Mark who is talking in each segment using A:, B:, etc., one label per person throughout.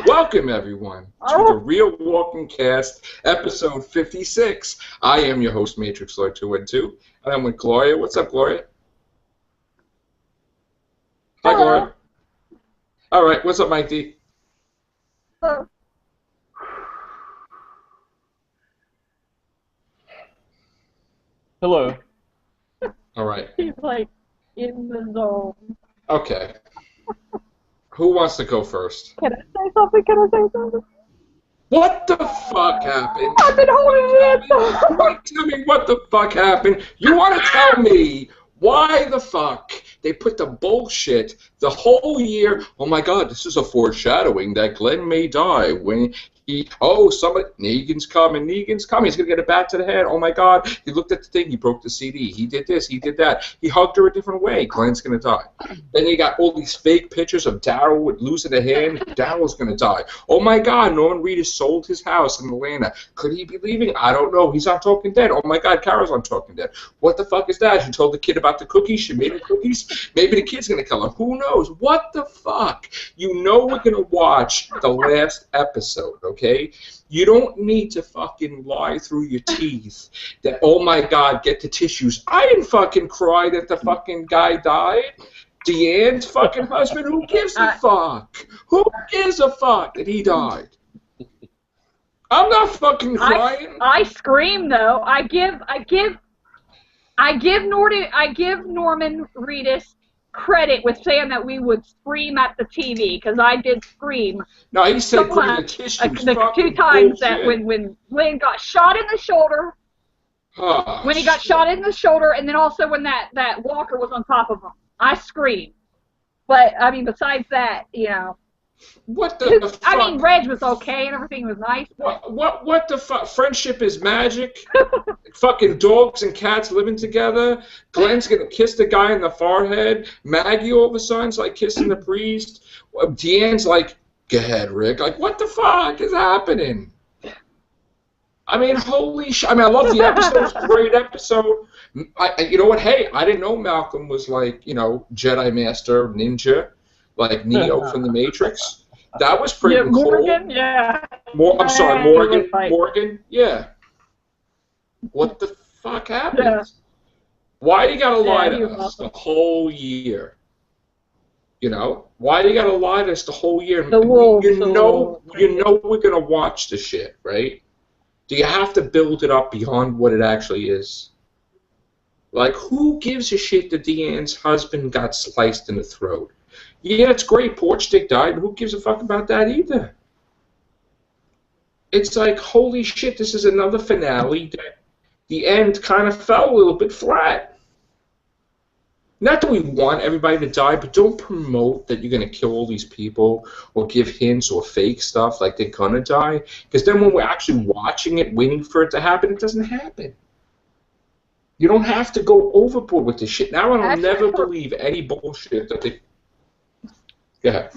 A: Welcome, everyone, to the Real Walking Cast, episode 56. I am your host, Matrix Lord 212, and I'm with Gloria. What's up, Gloria? Hi, Gloria. All right, what's up, Mike D?
B: Hello.
C: Hello.
A: All right.
B: He's like in the zone.
A: Okay. Who wants to go first?
B: Can I say something? Can I say something?
A: What the fuck happened?
B: I've been holding it.
A: Tell me what the fuck happened. You want to tell me why the fuck they put the bullshit the whole year? Oh my God, this is a foreshadowing that Glenn may die when Negan's coming, He's gonna get a bat to the head. Oh my God, he looked at the thing, he broke the CD, he did this, he did that, he hugged her a different way. Glenn's gonna die. Then you got all these fake pictures of Daryl losing a hand. Daryl's gonna die. Oh my God, Norman Reedus sold his house in Atlanta. Could he be leaving? I don't know. He's on Talking Dead. Oh my God, Carol's on Talking Dead. What the fuck is that? She told the kid about the cookies. She made the cookies. Maybe the kid's gonna kill her. Who knows? What the fuck? You know we're gonna watch the last episode, okay? You don't need to fucking lie through your teeth that, oh my God, get the tissues. I didn't fucking cry that the fucking guy died. Deanne's fucking husband, who gives a fuck? Who gives a fuck that he died? I'm not fucking crying.
B: I scream though. I give Norman Reedus credit with saying that we would scream at the TV because I did scream.
A: No, he said
B: so
A: putting the
B: much,
A: tissues.
B: the two times that when Glenn got shot in the shoulder.
A: Oh,
B: when he got shot in the shoulder, and then also when that walker was on top of him, I screamed. But I mean, besides that, you know.
A: What the fuck?
B: I mean, Reg was okay and everything was nice. But...
A: What the fuck? Friendship is magic. Fucking dogs and cats living together. Glenn's gonna kiss the guy in the forehead. Maggie all of a sudden's like kissing the priest. Deanne's like, go ahead, Rick. Like, what the fuck is happening? I mean, holy shit. I mean, I love the episode. It's a great episode. You know what? Hey, I didn't know Malcolm was like, you know, Jedi Master, Ninja, like Neo from the Matrix. That was pretty cool.
B: Morgan, yeah.
A: I'm sorry, Morgan. Morgan, yeah. What the fuck happened? Yeah. Why you gotta lie to us the whole year? You know? Why you gotta lie to us the whole year?
B: The wolves.
A: You know we're gonna watch the shit, right? Do you have to build it up beyond what it actually is? Like, who gives a shit that Deanne's husband got sliced in the throat? Yeah, it's great, Porch Dick died, but who gives a fuck about that either? It's like, holy shit, this is another finale that the end kind of fell a little bit flat. Not that we want everybody to die, but don't promote that you're going to kill all these people or give hints or fake stuff like they're going to die. Because then when we're actually watching it, waiting for it to happen, it doesn't happen. You don't have to go overboard with this shit. Now I'll never believe any bullshit that they... Go ahead.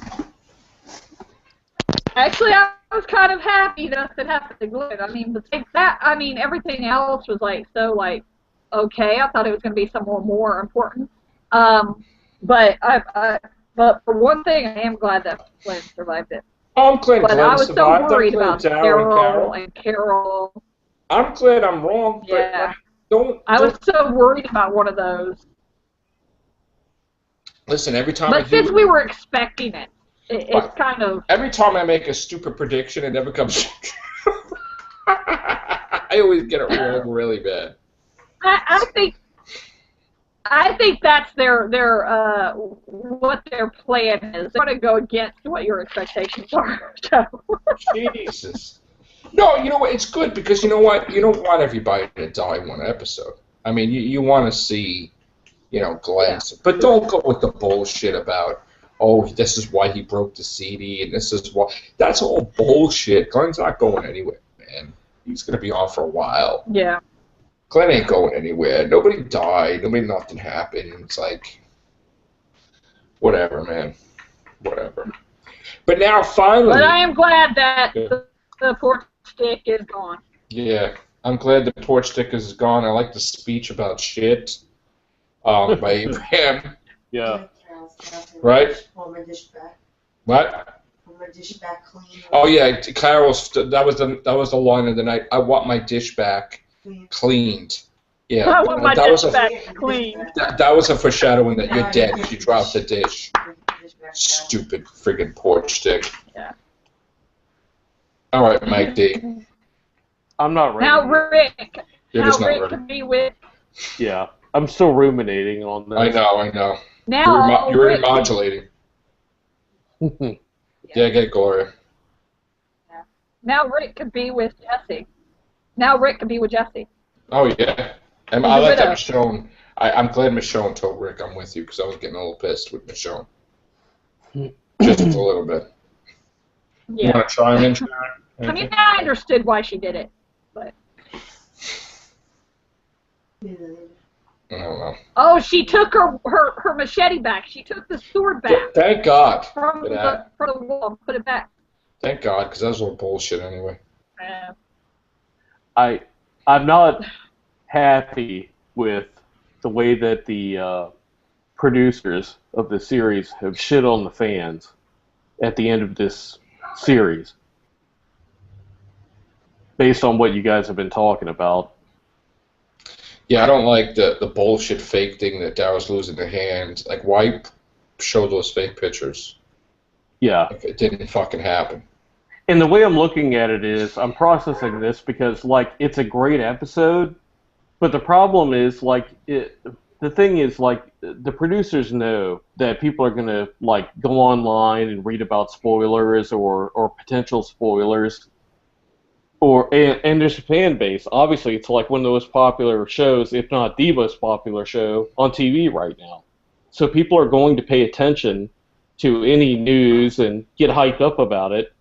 B: Actually, I was kind of happy that it happened to Glenn. I mean, everything else was like so like okay. I thought it was going to be somewhere more important. But for one thing, I am glad that Glenn survived it.
A: I'm glad
B: Glenn
A: survived.
B: I was so worried about Daryl and Carol.
A: I'm glad I'm wrong, but
B: yeah.
A: I
B: was so worried about one of those.
A: Listen, every time
B: But since we were expecting it, it's kind of...
A: Every time I make a stupid prediction, it never comes true. I always get it wrong really bad.
B: I think that's their what their plan is. They're going to go against what your expectations are. So.
A: Jesus. No, you know what? It's good because you know what? You don't want everybody to die in one episode. I mean, you want to see... You know, Glenn. Yeah. But don't go with the bullshit about, oh, this is why he broke the CD and this is why. That's all bullshit. Glenn's not going anywhere, man. He's going to be on for a while.
B: Yeah.
A: Glenn ain't going anywhere. Nobody died. Nothing happened. It's like, whatever, man. Whatever. But now, finally...
B: But I am glad that the porch stick is gone.
A: Yeah. I'm glad the porch stick is gone. I like the speech about shit. By Abraham.
C: Yeah.
A: Right? What?
C: my dish back clean.
A: Oh yeah, Carol's. That was the line of the night. I want my dish back cleaned. Yeah,
B: I want my
A: that was
B: dish
A: a
B: back clean.
A: that was a foreshadowing that you're dead if you drop the dish. Stupid friggin' porch stick.
B: Yeah.
A: All right, Mike D.
D: I'm not ready.
B: Now Rick.
A: You're
B: Now
A: just not
B: Rick
A: ready.
B: can be with.
D: Yeah, I'm still ruminating on this.
A: I know.
B: Now
A: You're
B: Rick.
A: modulating. Yeah, get Gloria.
B: Now Rick can be with Jesse. Now Rick can be with Jesse.
A: Oh yeah, and
B: He's
A: I
B: a
A: like that
B: widow.
A: Michonne. I'm glad Michonne told Rick I'm with you because I was getting a little pissed with Michonne. Just a little bit. You
B: Yeah.
A: want to chime in, Sharon?
B: I mean, I understood why she did it, but.
A: I don't know.
B: Oh, she took her machete back. She took the sword back
A: Thank God
B: from
A: for that.
B: the wall and put it back.
A: Thank God, because that was all bullshit anyway.
D: I'm not happy with the way that the producers of the series have shit on the fans at the end of this series, based on what you guys have been talking about.
A: Yeah, I don't like the bullshit fake thing that Daryl's losing the hand. Like, why show those fake pictures?
D: Yeah.
A: Like, it didn't fucking happen.
D: And the way I'm looking at it is, I'm processing this because, like, it's a great episode, but the problem is, like, the thing is, like, the producers know that people are going to, like, go online and read about spoilers or potential spoilers. And there's a fan base. Obviously, it's like one of the most popular shows, if not the most popular show on TV right now. So people are going to pay attention to any news and get hyped up about it.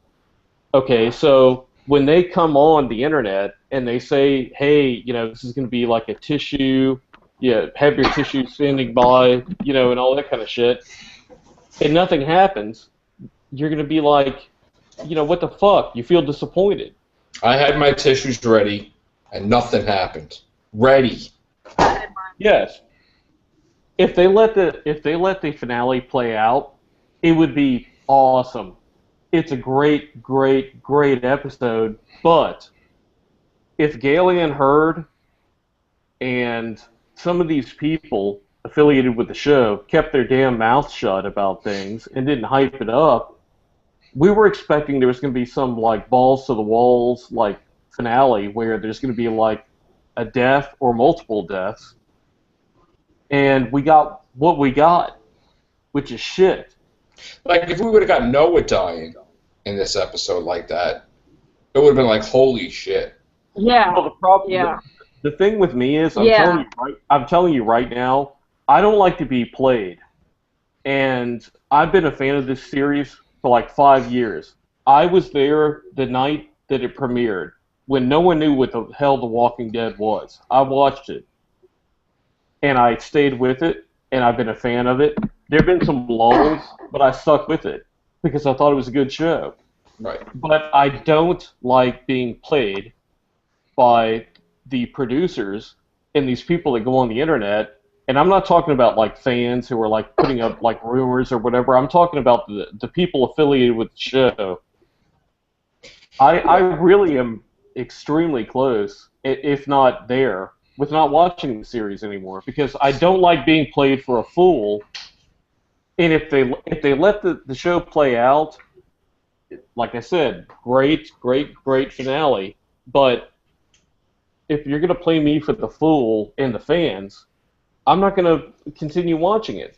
D: Okay, so when they come on the internet and they say, hey, you know, this is going to be like a tissue, have your tissue standing by, you know, and all that kind of shit, and nothing happens, you're going to be like, you know, what the fuck? You feel disappointed.
A: I had my tissues ready, and nothing happened. Ready.
D: Yes. If they let the finale play out, it would be awesome. It's a great episode, but if Galen Hurd and some of these people affiliated with the show kept their damn mouth shut about things and didn't hype it up, we were expecting there was going to be some, like, balls to the walls, like, finale where there's going to be, like, a death or multiple deaths. And we got what we got, which is shit.
A: Like, if we would have got Noah dying in this episode like that, it would have been like, holy shit.
B: Yeah.
D: Well, the problem,
B: Yeah.
D: the thing with me is,
B: Yeah.
D: I'm telling you right now, I don't like to be played. And I've been a fan of this series for like 5 years. I was there the night that it premiered, when no one knew what the hell The Walking Dead was. I watched it. And I stayed with it, and I've been a fan of it. There have been some lulls, but I stuck with it because I thought it was a good show.
A: Right.
D: But I don't like being played by the producers and these people that go on the internet. And I'm not talking about, like, fans who are, like, putting up, like, rumors or whatever. I'm talking about the people affiliated with the show. I really am extremely close, if not there, with not watching the series anymore because I don't like being played for a fool. And if they let the show play out, like I said, great finale. But if you're going to play me for the fool and the fans, I'm not going to continue watching it.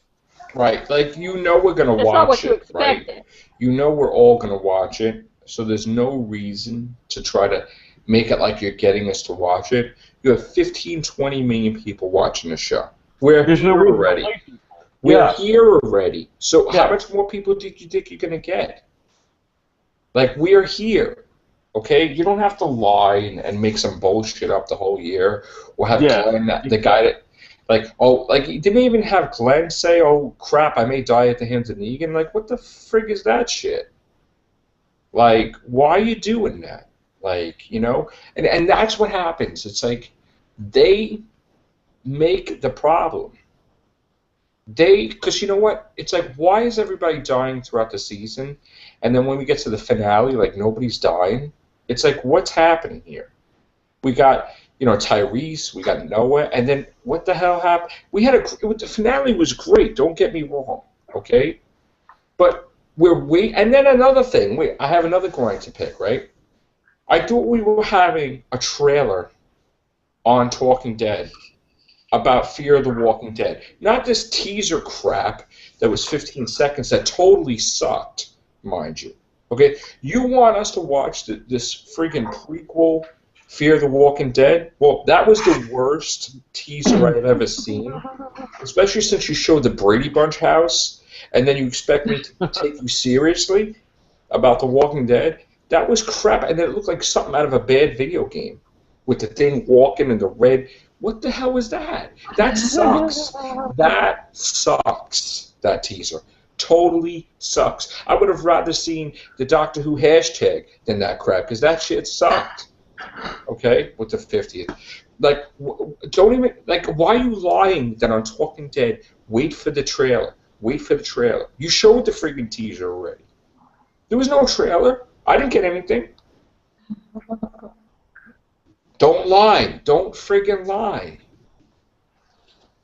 A: Right. Like, you know we're going to
B: That's not what
A: watch
B: you
A: it, right?
B: expected.
A: You know we're all going to watch it, so there's no reason to try to make it like you're getting us to watch it. You have 15, 20 million people watching the show. We're
D: There's no
A: here
D: reason
A: already.
D: to play people.
A: We're
D: Yeah.
A: here already. So
D: Yeah.
A: how much more people do you think you're going to get? Like, we're here. Okay? You don't have to lie and make some bullshit up the whole year. Or have
D: Yeah.
A: Glenn, the guy that, you didn't even have Glenn say, oh, crap, I may die at the hands of Negan. Like, what the frig is that shit? Like, why are you doing that? Like, you know? And that's what happens. It's like, they make the problem. because you know what? It's like, why is everybody dying throughout the season? And then when we get to the finale, like, nobody's dying. It's like, what's happening here? We got, Tyrese, we got Noah, and then what the hell happened? The finale was great, don't get me wrong, okay? But and then another thing, I have another grind to pick, right? I thought we were having a trailer on Talking Dead about Fear of the Walking Dead. Not this teaser crap that was 15 seconds that totally sucked, mind you. Okay? You want us to watch this freaking prequel, Fear of the Walking Dead? Well, that was the worst teaser I've ever seen. Especially since you showed the Brady Bunch house, and then you expect me to take you seriously about The Walking Dead? That was crap, and it looked like something out of a bad video game. With the thing walking in the red. What the hell was that? That sucks. That sucks, that teaser. Totally sucks. I would have rather seen the Doctor Who hashtag than that crap, because that shit sucked. Okay? With the 50th. Like, don't even, like, why are you lying that on Talking Dead, wait for the trailer? Wait for the trailer. You showed the friggin' teaser already. There was no trailer. I didn't get anything. Don't lie. Don't friggin' lie.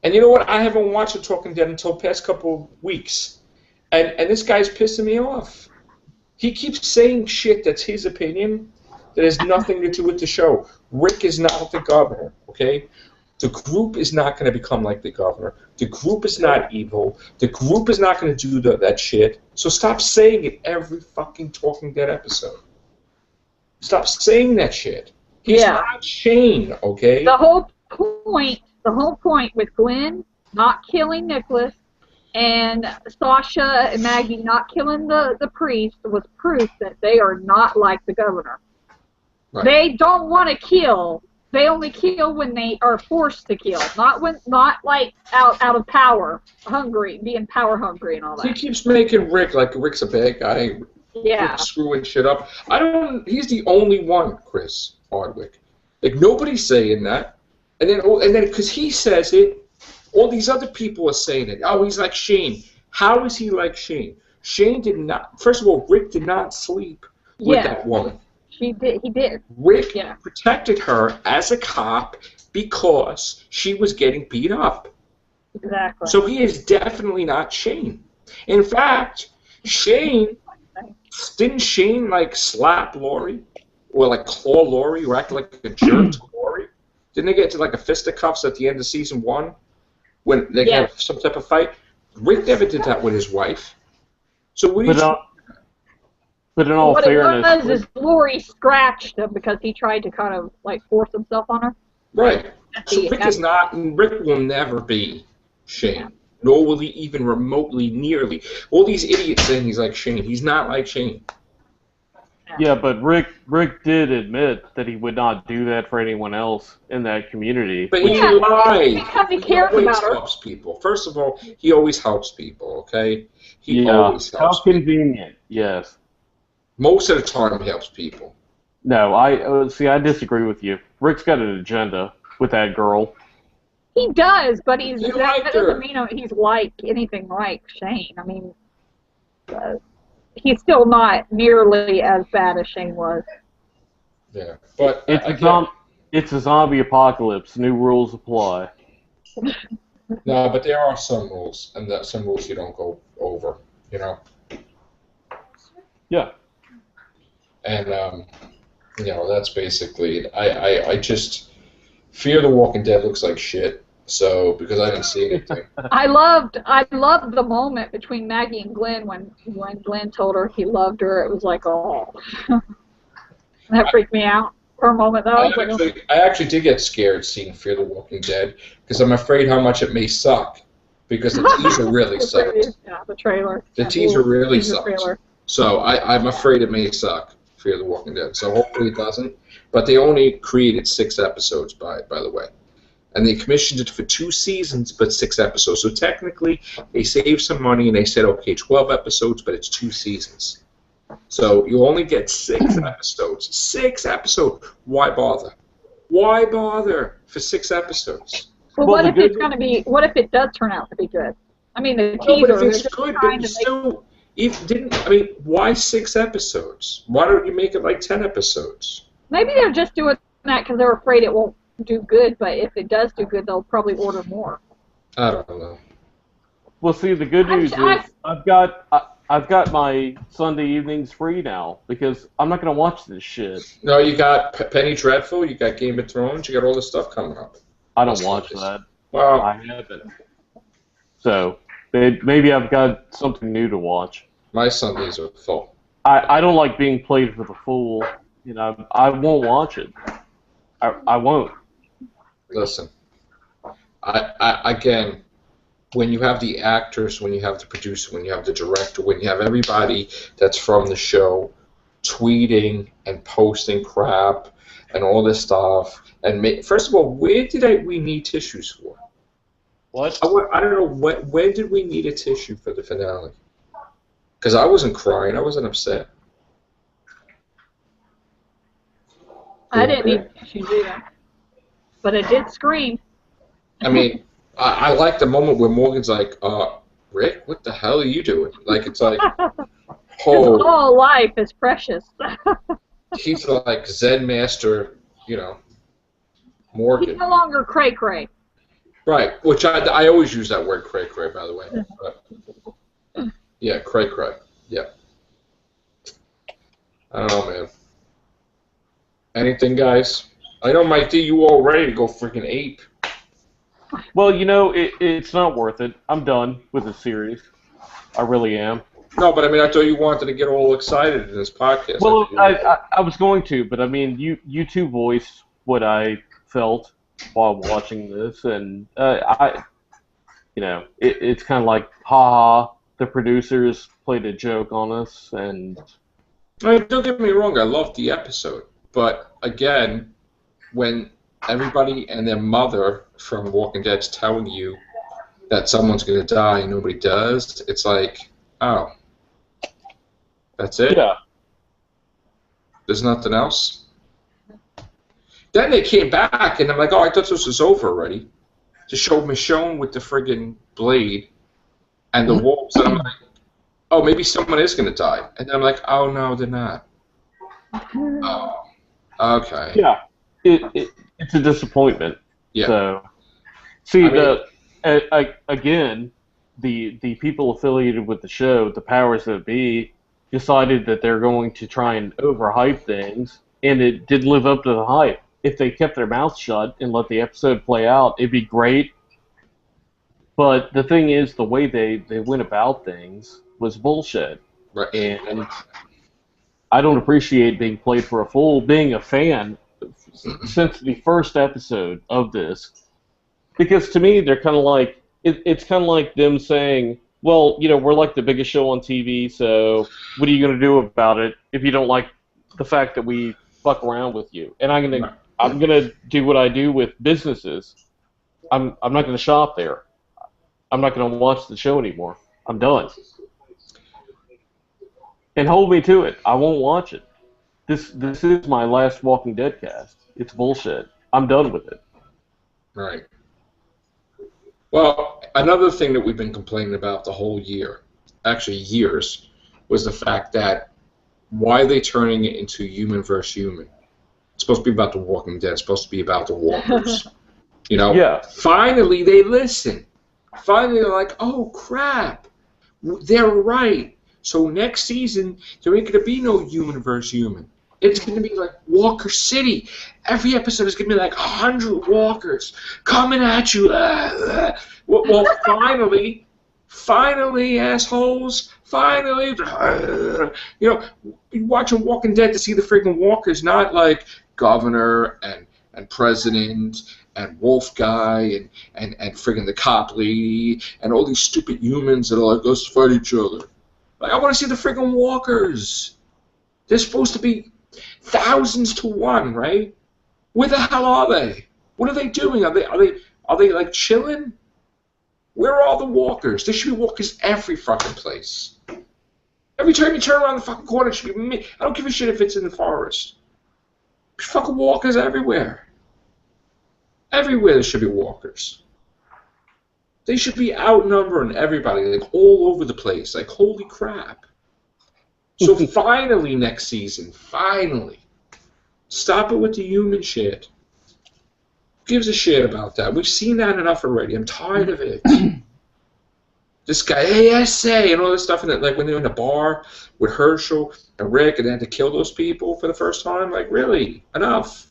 A: And you know what? I haven't watched The Talking Dead until the past couple of weeks. And this guy's pissing me off. He keeps saying shit that's his opinion that has nothing to do with the show. Rick is not the governor, okay? The group is not going to become like the governor. The group is not evil. The group is not going to do that shit. So stop saying it every fucking Talking Dead episode. Stop saying that shit. He's not Shane, okay?
B: The whole point with Glenn not killing Nicholas and Sasha and Maggie not killing the priest was proof that they are not like the governor. Right. They don't want to kill. They only kill when they are forced to kill, not like out of power, being power hungry and all that.
A: He keeps making Rick like Rick's a bad guy.
B: Yeah.
A: Screwing shit up. He's the only one, Chris Hardwick. Like, nobody's saying that. And then because he says it, all these other people are saying it. Oh, he's like Shane. How is he like Shane? Shane did not. First of all, Rick did not sleep with that woman.
B: He did.
A: Rick protected her as a cop because she was getting beat up.
B: Exactly.
A: So he is definitely not Shane. In fact, didn't Shane like slap Lori? Or like claw Lori or act like a jerk to Lori? Didn't they get to like a fisticuffs at the end of season 1? When they had some type of fight? Rick never did that with his wife. So what do you
D: But in all fairness,
B: what it was is Lori scratched him because he tried to kind of like force himself on her.
A: Right. So Rick will never be Shane. Nor will he even remotely nearly. All these idiots saying he's like Shane. He's not like Shane.
D: Yeah, but Rick did admit that he would not do that for anyone else in that community.
A: But he lied.
B: Because he
A: cares
B: about
A: always
B: her.
A: helps people. First of all, he always helps people, okay? He always helps
D: How convenient, yes.
A: Most of the time he helps people.
D: No, I disagree with you. Rick's got an agenda with that girl.
B: He does, but that
A: liked her.
B: doesn't mean he's like anything like Shane. I mean, he's still not nearly as bad as Shane was.
A: Yeah, but
D: it's a zombie apocalypse. New rules apply.
A: No, but there are some rules, and some rules you don't go over, you know?
D: Yeah.
A: And, that's basically it. I just... Fear the Walking Dead looks like shit, so, because I didn't see anything.
B: I loved the moment between Maggie and Glenn when Glenn told her he loved her. It was like, oh. That freaked me out for a moment, though.
A: I actually did get scared seeing Fear the Walking Dead, because I'm afraid how much it may suck, because the teaser really sucked.
B: Yeah, the trailer.
A: The teaser really sucked. So I'm afraid it may suck, Fear the Walking Dead. So hopefully it doesn't. But they only created 6 episodes, by the way. And they commissioned it for 2 seasons, but 6 episodes. So technically, they saved some money, and they said, okay, 12 episodes, but it's 2 seasons. So you only get 6 episodes. 6 episodes. Why bother? Why bother for 6 episodes?
B: Well, what if it's going to be? What if it does turn out to be good? I mean, the
A: No, but
B: teaser.
A: if
B: They're
A: it's
B: just
A: good, but
B: trying
A: you
B: to make.
A: still, if didn't, I mean, why 6 episodes? Why don't you make it like 10 episodes?
B: Maybe they're just doing that because they're afraid it won't do good. But if it does do good, they'll probably order more.
A: I don't know.
D: Well, see, the good news is I've got my Sunday evenings free now because I'm not gonna watch this shit.
A: No, you got Penny Dreadful, you got Game of Thrones, you got all this stuff coming up.
D: I don't watch that.
A: Well,
D: I haven't. So maybe I've got something new to watch.
A: my Sundays are full.
D: I don't like being played for the fool. You know, I won't watch it. I won't.
A: Listen, again, when you have the actors, when you have the producer, when you have the director, when you have everybody that's from the show tweeting and posting crap and all this stuff, and first of all, where did we need tissues for?
D: What?
A: I don't know, when did we need a tissue for the finale? Because I wasn't crying, I wasn't upset.
B: I didn't need tissues either, but it did scream.
A: I mean, I like the moment where Morgan's like, Rick, what the hell are you doing? Like, it's like, oh,
B: All life is precious.
A: he's like Zen master, Morgan.
B: He's no longer cray cray.
A: Right, which I always use that word cray cray, by the way. But, yeah, cray cray. Yeah. I don't know, man. Anything, guys? I know, Mike D, you all ready to go freaking ape.
D: Well, it's not worth it. I'm done with the series. I really am.
A: No, but I mean, I thought you wanted to get all excited in this podcast.
D: Well, I was going to, but I mean, you two voiced what I felt while watching this, and it's kind of like, ha, the producers played a joke on us, and.
A: I mean, don't get me wrong, I loved the episode, but again, when everybody and their mother from Walking Dead's telling you that someone's going to die and nobody does, it's like, oh, that's it?
D: Yeah.
A: There's nothing else? Then they came back, and I'm like, oh, I thought this was over already. To show Michonne with the friggin' blade and the wolves, and I'm like, oh, maybe someone is going to die. And then I'm like, oh, no, they're not. Oh, okay.
D: Yeah. It's a disappointment.
A: Yeah.
D: So, see, again, the people affiliated with the show, the powers that be, decided that they're going to try and overhype things, and it didn't live up to the hype. If they kept their mouths shut and let the episode play out, it'd be great. But the thing is, the way they went about things was bullshit.
A: Right.
D: And I don't appreciate being played for a fool. Being a fan since the first episode of this, because to me they're kind of like it's kind of like them saying, well, we're like the biggest show on TV, so what are you going to do about it if you don't like the fact that we fuck around with you? And I'm gonna do what I do with businesses. I'm not going to shop there. I'm not going to watch the show anymore. I'm done. And hold me to it. I won't watch it. This is my last Walking Dead cast. It's bullshit. I'm done with it.
A: Right. Well, another thing that we've been complaining about the whole year, actually years, was the fact that why are they turning it into human versus human? It's supposed to be about the Walking Dead. It's supposed to be about the walkers.
D: Yeah.
A: Finally, they listen. Finally, they're like, oh, crap. They're right. So next season, there ain't going to be no human versus human. It's going to be like Walker City. Every episode is going to be like 100 walkers coming at you. Well, finally, assholes. Finally. You're watching Walking Dead to see the freaking walkers, not like governor and president and wolf guy and friggin' the cop lady and all these stupid humans that are like, let's fight each other. Like, I want to see the friggin' walkers. They're supposed to be thousands to one, right? Where the hell are they? What are they doing? Are they like chilling? Where are all the walkers? There should be walkers every fucking place. Every time you turn around the fucking corner, it should be me. I don't give a shit if it's in the forest. There's fucking walkers everywhere. Everywhere there should be walkers. They should be outnumbering everybody, like all over the place. Like, holy crap. So finally, next season, finally, stop it with the human shit. Who gives a shit about that? We've seen that enough already. I'm tired of it. This guy, ASA, and all this stuff, and like when they're in the bar with Herschel and Rick, and they had to kill those people for the first time. Like, really? Enough.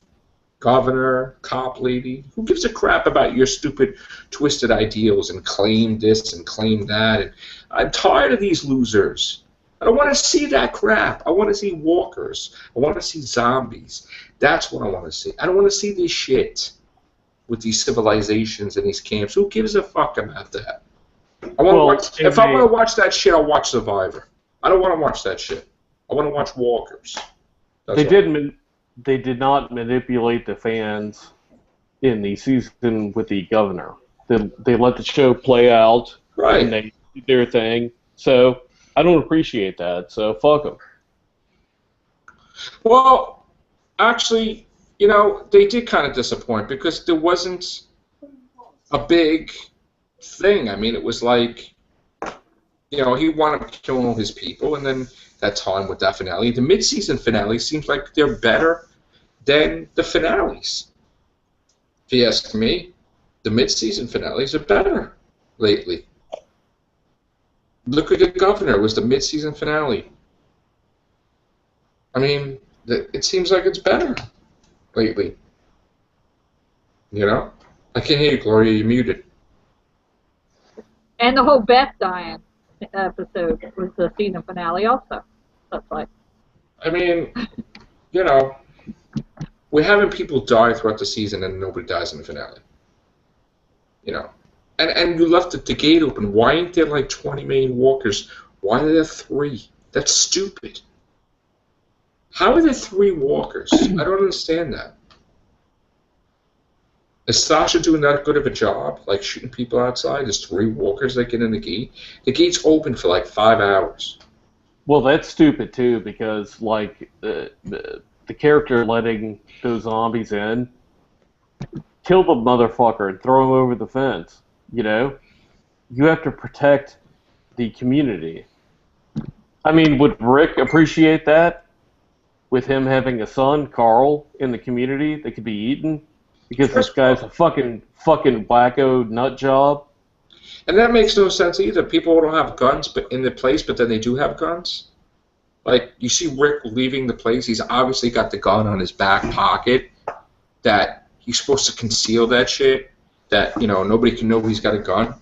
A: Governor, cop lady, who gives a crap about your stupid, twisted ideals and claim this and claim that? And I'm tired of these losers. I don't want to see that crap. I want to see walkers. I want to see zombies. That's what I want to see. I don't want to see this shit with these civilizations and these camps. Who gives a fuck about that? I want to watch. If I want to watch that shit, I'll watch Survivor. I don't want to watch that shit. I want to watch Walkers.
D: They did not manipulate the fans in the season with the governor. They let the show play out,
A: right?
D: And they did their thing. So I don't appreciate that. So fuck them.
A: Well, actually, you know, they did kind of disappoint because there wasn't a big thing. I mean, it was like, you know, he wanted to kill all his people, and then that time with that finale. The mid-season finale seems like they're better than the finales. If you ask me, the mid-season finales are better lately. Look at the governor. It was the mid-season finale. I mean, it seems like it's better lately. You know? I can't hear you, Gloria. You're muted.
B: And the whole Beth dying episode was the season finale also. That's like.
A: I mean, you know, we're having people die throughout the season and nobody dies in the finale. You know. And you left the gate open. Why ain't there like 20 million walkers? Why are there 3? That's stupid. How are there 3 walkers? I don't understand that. Is Sasha doing that good of a job, like shooting people outside? There's 3 walkers that get in the gate. The gate's open for like 5 hours.
D: Well, that's stupid too, because like the character letting those zombies in, kill the motherfucker and throw him over the fence. You know, you have to protect the community. I mean, would Rick appreciate that? With him having a son, Carl, in the community that could be eaten? Because this guy's a fucking wacko nut job.
A: And that makes no sense either. People don't have guns but in the place, but then they do have guns. Like, you see Rick leaving the place, he's obviously got the gun on his back pocket, that he's supposed to conceal that shit, that, you know, nobody can know he's got a gun.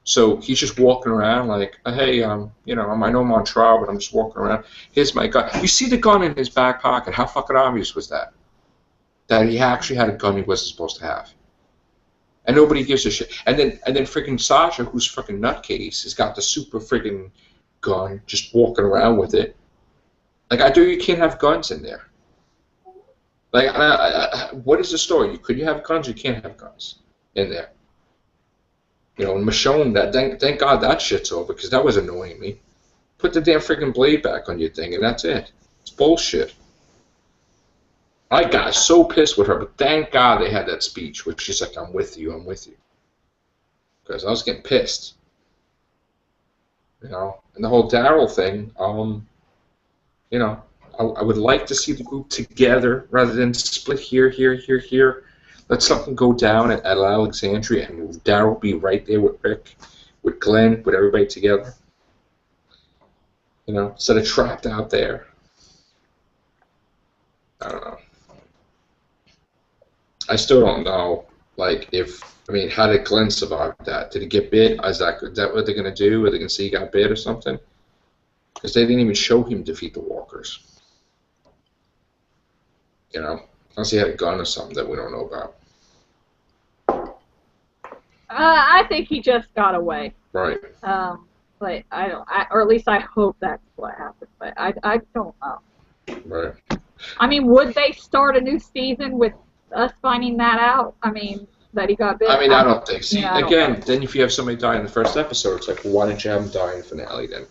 A: So he's just walking around like, hey, you know, I know I'm on trial, but I'm just walking around. Here's my gun. You see the gun in his back pocket. How fucking obvious was that? That he actually had a gun he wasn't supposed to have. And nobody gives a shit. And then freaking Sasha, who's freaking nutcase, has got the super freaking gun, just walking around with it. Like, you can't have guns in there. Like, what is the story? Could you have guns or you can't have guns in there? You know, and Michonne, thank God that shit's over, because that was annoying me. Put the damn freaking blade back on your thing, and that's it. It's bullshit. I got so pissed with her, but thank God they had that speech, which she's like, I'm with you. Because I was getting pissed. You know, and the whole Daryl thing, you know, I would like to see the group together rather than split here. Let something go down at Alexandria and Daryl be right there with Rick, with Glenn, with everybody together. You know, instead of trapped out there. I don't know. I still don't know, like, how did Glenn survive that? Did he get bit? Is that what they're going to do? Are they going to say he got bit or something? Because they didn't even show him defeat the walkers. You know? Unless he had a gun or something that we don't know about.
B: I think he just got away.
A: Right.
B: But or at least I hope that's what happened. But I don't know.
A: Right.
B: I mean, would they start a new season with us finding that out? I mean, that he got bit?
A: I mean, I don't think so.
B: Yeah,
A: Again, then if you have somebody die in the first episode, it's like, well, why didn't you have him die in the finale then?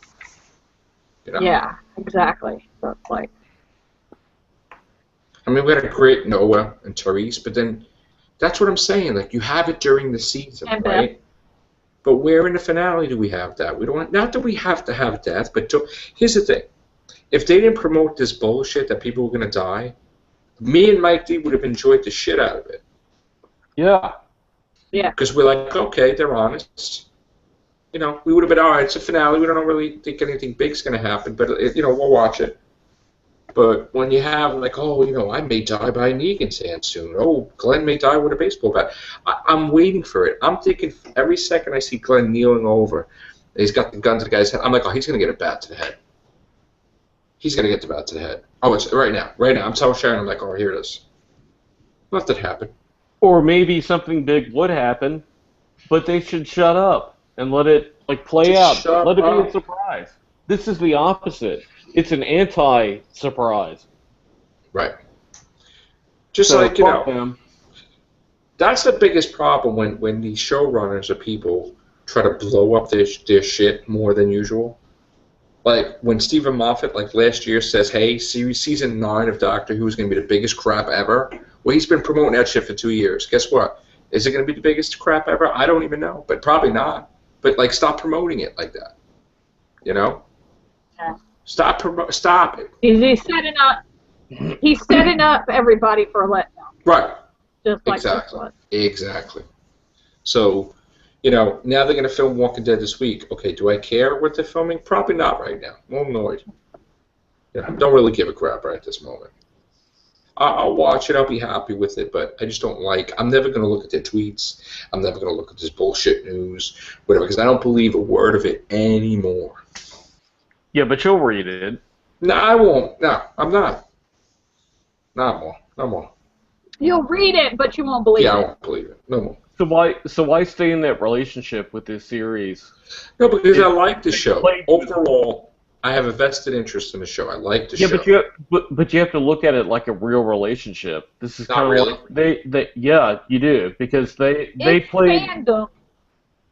A: You know?
B: Yeah, exactly. So it's like...
A: I mean, we had a great Noah and Therese, but then that's what I'm saying. Like, you have it during the season,
B: and
A: right? But where in the finale do we have that? We don't. Not that we have to have death, but here's the thing: if they didn't promote this bullshit that people were gonna die, me and Mike D would have enjoyed the shit out of it.
D: Yeah.
B: Yeah.
A: Because we're like, okay, they're honest. You know, we would have been, all right, it's a finale. We don't really think anything big's going to happen, but, we'll watch it. But when you have, like, oh, I may die by Negan's hand soon. Oh, Glenn may die with a baseball bat. I'm waiting for it. I'm thinking every second I see Glenn kneeling over, he's got the gun to the guy's head, I'm like, oh, he's going to get a bat to the head. He's going to get the bat to the head. Oh, it's right now. Right now. I'm telling Sharon, I'm like, oh, here it is. Let that happen.
D: Or maybe something big would happen, but they should shut up and let it play out. Let it be a surprise. This is the opposite. It's an anti-surprise.
A: Right. Just so, like, that's the biggest problem when these showrunners or people try to blow up their shit more than usual. Like, when Stephen Moffat, last year says, hey, season 9 of Doctor Who is going to be the biggest crap ever. Well, he's been promoting that shit for 2 years. Guess what? Is it going to be the biggest crap ever? I don't even know, but probably not. But, stop promoting it like that. Yeah. Stop it.
B: He's setting up everybody for a letdown.
A: Right.
B: Just like
A: Exactly. So, now they're going to film Walking Dead this week. Okay, do I care what they're filming? Probably not right now. I'm annoyed. Don't really give a crap right at this moment. I'll watch it. I'll be happy with it, but I just don't I'm never going to look at their tweets. I'm never going to look at this bullshit news, whatever, because I don't believe a word of it anymore.
D: Yeah, but you'll read it.
A: No, I won't. No, I'm not. No more.
B: You'll read it, but you won't believe it.
A: Yeah, I won't believe it. No more.
D: So why stay in that relationship with this series?
A: No, because I like the show. Overall, I have a vested interest in the show. I like the show.
D: Yeah, but you have to look at it like a real relationship. This is
A: not really.
D: Yeah, you do, because they play.
B: Fandom.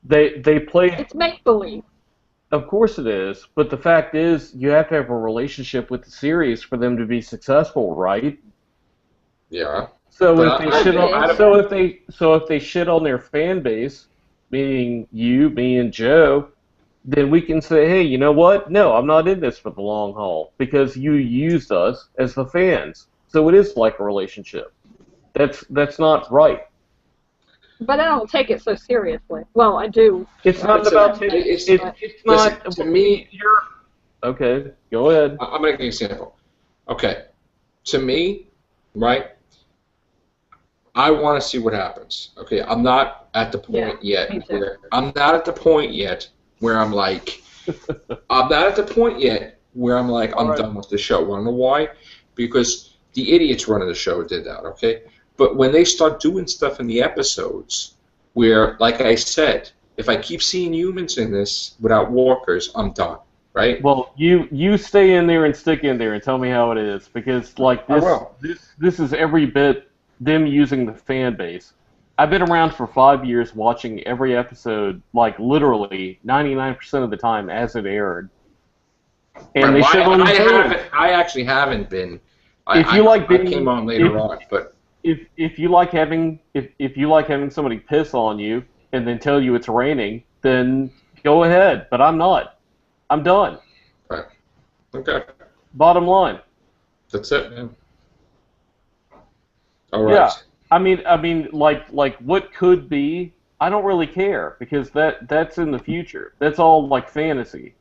D: They play.
B: It's make believe.
D: Of course it is, but the fact is, you have to have a relationship with the series for them to be successful, right?
A: Yeah.
D: So if they shit on their fan base, meaning you, me, and Joe, then we can say, hey, you know what? No, I'm not in this for the long haul because you used us as the fans. So it is like a relationship. That's not right.
B: But I don't take it so seriously. Well, I do.
D: It's not about taking. It's not
A: to me.
D: Okay, go ahead.
A: I'm going to give you an example. Okay, to me, right? I want to see what happens. Okay, I'm not at the point yet. I'm not at the point yet where I'm like, I'm done with the show. Want to know why? Because the idiots running the show did that. Okay. But when they start doing stuff in the episodes where, like I said, if I keep seeing humans in this without walkers, I'm done, right?
D: Well, you stay in there and stick in there and tell me how it is, because this is every bit them using the fan base. I've been around for 5 years watching every episode, literally 99% of the time as it aired. And they shit on the fans.
A: I actually haven't been.
D: I
A: came on later on, but.
D: If you like having somebody piss on you and then tell you it's raining, then go ahead. But I'm not. I'm done.
A: Right. Okay.
D: Bottom line.
A: That's it, man. All right.
D: Yeah. I mean, what could be? I don't really care because that's in the future. That's all fantasy.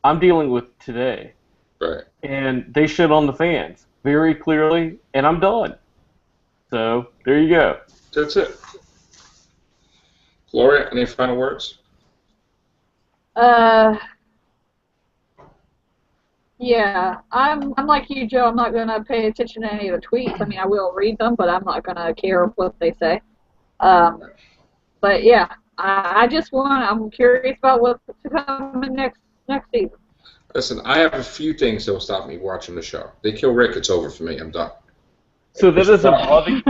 D: I'm dealing with today.
A: Right.
D: And they shit on the fans very clearly, and I'm done. So, there you go.
A: That's it. Gloria, any final words?
B: Yeah. I'm like you, Joe. I'm not going to pay attention to any of the tweets. I mean, I will read them, but I'm not going to care what they say. But, yeah. I'm curious about what's to come in next season.
A: Listen, I have a few things that will stop me watching the show. They kill Rick, it's over for me. I'm done.
D: So that doesn't bother you.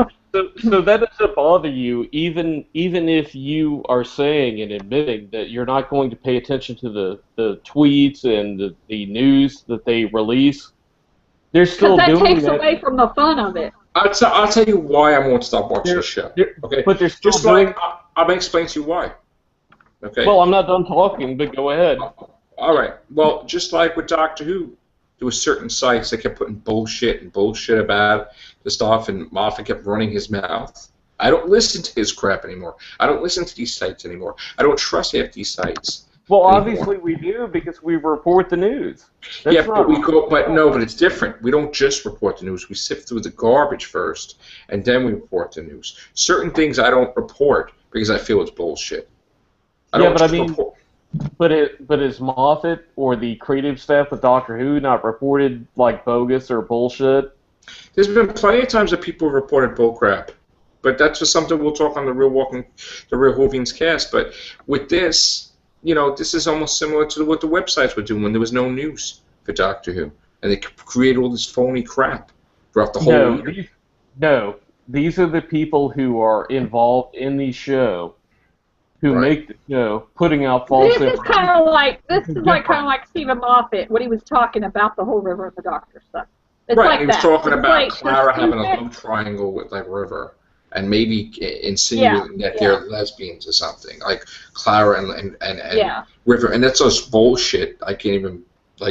D: So that doesn't bother you, even if you are saying and admitting that you're not going to pay attention to the tweets and the news that they release. They're still doing that.
B: That takes away from the fun of it.
A: I'll tell you why I won't stop watching the show. Okay,
D: but they're still
A: I'm going to explain to you why. Okay.
D: Well, I'm not done talking, but go ahead.
A: All right. Well, just like with Doctor Who, there were certain sites that kept putting bullshit about the stuff, and Moffat kept running his mouth. I don't listen to his crap anymore. I don't listen to these sites anymore. I don't trust half these sites.
D: Well,
A: anymore.
D: obviously we do because we report the news. That's
A: Yeah,
D: not
A: but we go. But no, but it's different. We don't just report the news. We sift through the garbage first, and then we report the news. Certain things I don't report because I feel it's bullshit.
D: Yeah, but I mean, but is Moffat or the creative staff with Doctor Who not reported like bogus or bullshit?
A: There's been plenty of times that people have reported bullcrap, but that's just something we'll talk on the Real Whovians cast. But with this, this is almost similar to what the websites were doing when there was no news for Doctor Who, and they created all this phony crap throughout the whole year.
D: These are the people who are involved in the show, who make the show, putting out false
B: information. This is kind of like Stephen Moffat, when he was talking about the whole River and the Doctor stuff. It's
A: right,
B: like
A: he was
B: that.
A: talking
B: it's
A: about
B: like
A: Clara having a love triangle with River, and maybe insinuating that they're lesbians or something, like Clara and River, and that's just bullshit. I can't even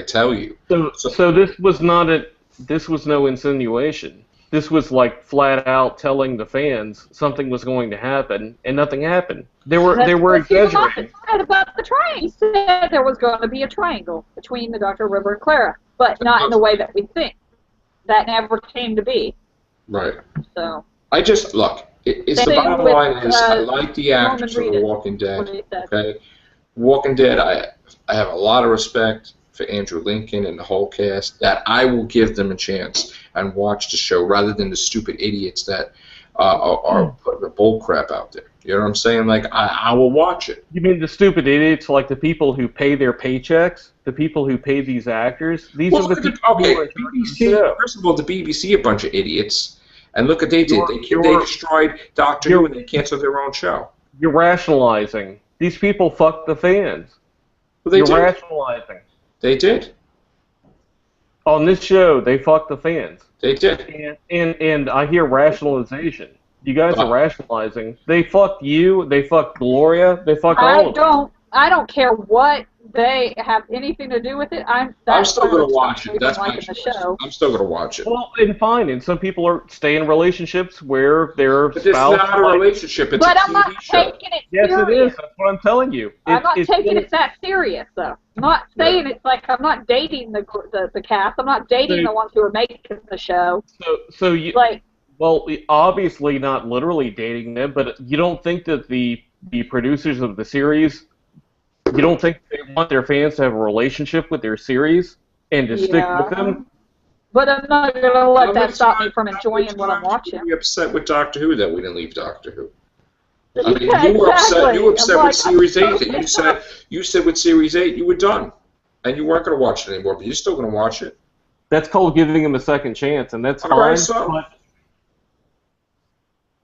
A: tell you.
D: So this was no insinuation. This was like flat out telling the fans something was going to happen, and nothing happened. They were exaggerating.
B: Said about the triangle. He said there was going to be a triangle between the Doctor, River, and Clara, but not in the way that we think. That never came to be.
A: Right.
B: So.
A: I just look. It's the bottom line is I like the actors for The Walking Dead. Okay. Walking Dead. I have a lot of respect for Andrew Lincoln and the whole cast, that I will give them a chance and watch the show rather than the stupid idiots that are putting the bull crap out there. You know what I'm saying? I will watch it.
D: You mean the stupid idiots, like the people who pay their paychecks, the people who pay these actors? These are the people who are
A: BBC. First of all, the BBC are a bunch of idiots, and look what they did. They destroyed Doctor Who and they canceled their own show.
D: You're rationalizing. These people fuck the fans.
A: Well, you're
D: rationalizing.
A: They did.
D: On this show, they fucked the fans.
A: They did.
D: And I hear rationalization. You guys are rationalizing. They fucked you. They fucked Gloria. They fucked all of them.
B: I don't care what they have anything to do with it. I'm
A: still going to watch it. That's my choice. I'm still going to watch it.
D: Well, and fine. And some people stay in relationships where their spouse.
A: It's not a relationship. It's a TV show.
B: I'm not taking it
D: serious.
B: Yes,
D: it is. That's what I'm telling you.
B: I'm not taking it that serious, though. I'm not saying it's like I'm not dating the cast. I'm not dating the ones who are making the show.
D: So you well, obviously not literally dating them, but you don't think that the producers of the series, you don't think they want their fans to have a relationship with their series and to stick with them?
B: But I'm not going to let that stop me from enjoying what I'm watching.
A: You're upset with Doctor Who that we didn't leave Doctor Who. I mean,
B: Yeah,
A: you were upset. You were
B: exactly.
A: upset with Series 8. That you said with Series 8 you were done, and you weren't going to watch it anymore. But you're still going to watch it.
D: That's called giving him a second chance, and that's fine.
A: Right,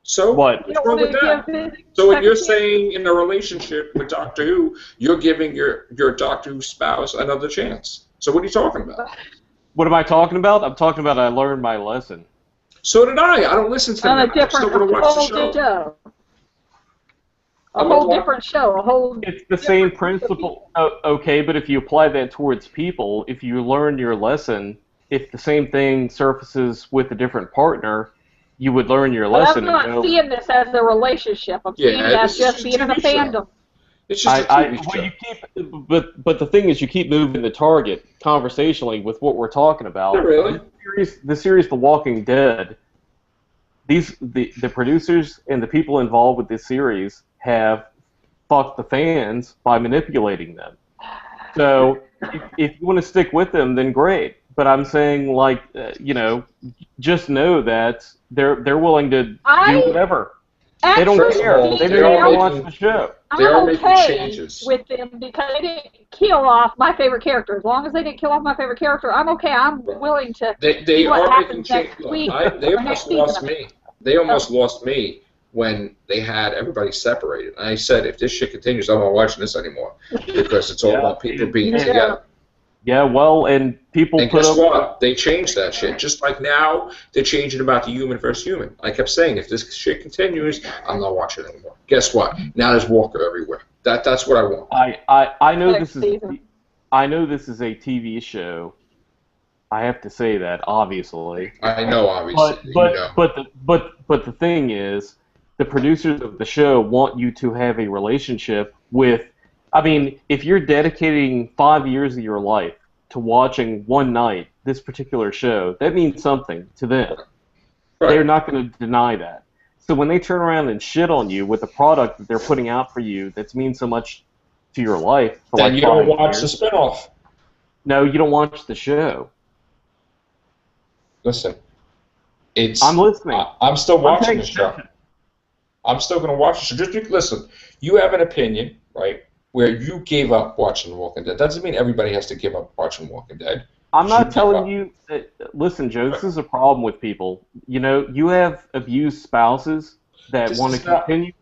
A: so
D: what?
A: What's wrong with that? So what you're saying in a relationship with Doctor Who, you're giving your Doctor Who spouse another chance. So what are you talking about?
D: What am I talking about? I'm talking about I learned my lesson.
A: So did I. I don't listen to them. I'm still going to watch the show.
B: A whole different show.
D: It's the same principle. Okay, but if you apply that towards people, if you learn your lesson, if the same thing surfaces with a different partner, you would learn your lesson.
B: I'm not seeing this as a relationship. I'm seeing it as just being in a fandom.
A: It's just a TV show.
D: But the thing is, you keep moving the target conversationally with what we're talking about.
A: Not really.
D: The series The Walking Dead, the producers and the people involved with this series have fucked the fans by manipulating them. So if you want to stick with them, then great. But I'm saying, just know that they're willing to do whatever. They don't care. They don't want to watch the show.
B: I'm okay with them because they didn't kill off my favorite character. As long as they didn't kill off my favorite character, I'm okay. I'm willing to see what happens next week.
A: They almost lost me. They almost lost me when they had everybody separated. And I said, if this shit continues, I'm not watching this anymore because it's all about people being together.
D: Yeah, well, and people
A: and guess what? They changed that shit. Just like now, they're changing about the human versus human. I kept saying, if this shit continues, I'm not watching it anymore. Guess what? Now there's Walker everywhere. That's what I want.
D: I know
B: Next
D: this is
B: season.
D: I know this is a TV show. I have to say that, obviously.
A: I know, obviously.
D: But the thing is, the producers of the show want you to have a relationship with. I mean, if you're dedicating 5 years of your life to watching one night this particular show, that means something to them.
A: Right.
D: They're not going to deny that. So when they turn around and shit on you with a product that they're putting out for you that means so much to your life, for
A: Then
D: like
A: you don't
D: 5
A: watch
D: years,
A: the spinoff.
D: no, you don't watch the show.
A: Listen,
D: I'm listening.
A: I'm still watching
D: paying
A: the show.
D: attention.
A: I'm still going to watch the show. Just listen. You have an opinion, right? Where you gave up watching Walking Dead. Doesn't mean everybody has to give up watching Walking Dead.
D: I'm not
A: You
D: telling
A: give
D: you that, listen, Joe, this is a problem with people. You know, you have abused spouses that
A: This
D: want to
A: is not-
D: continue.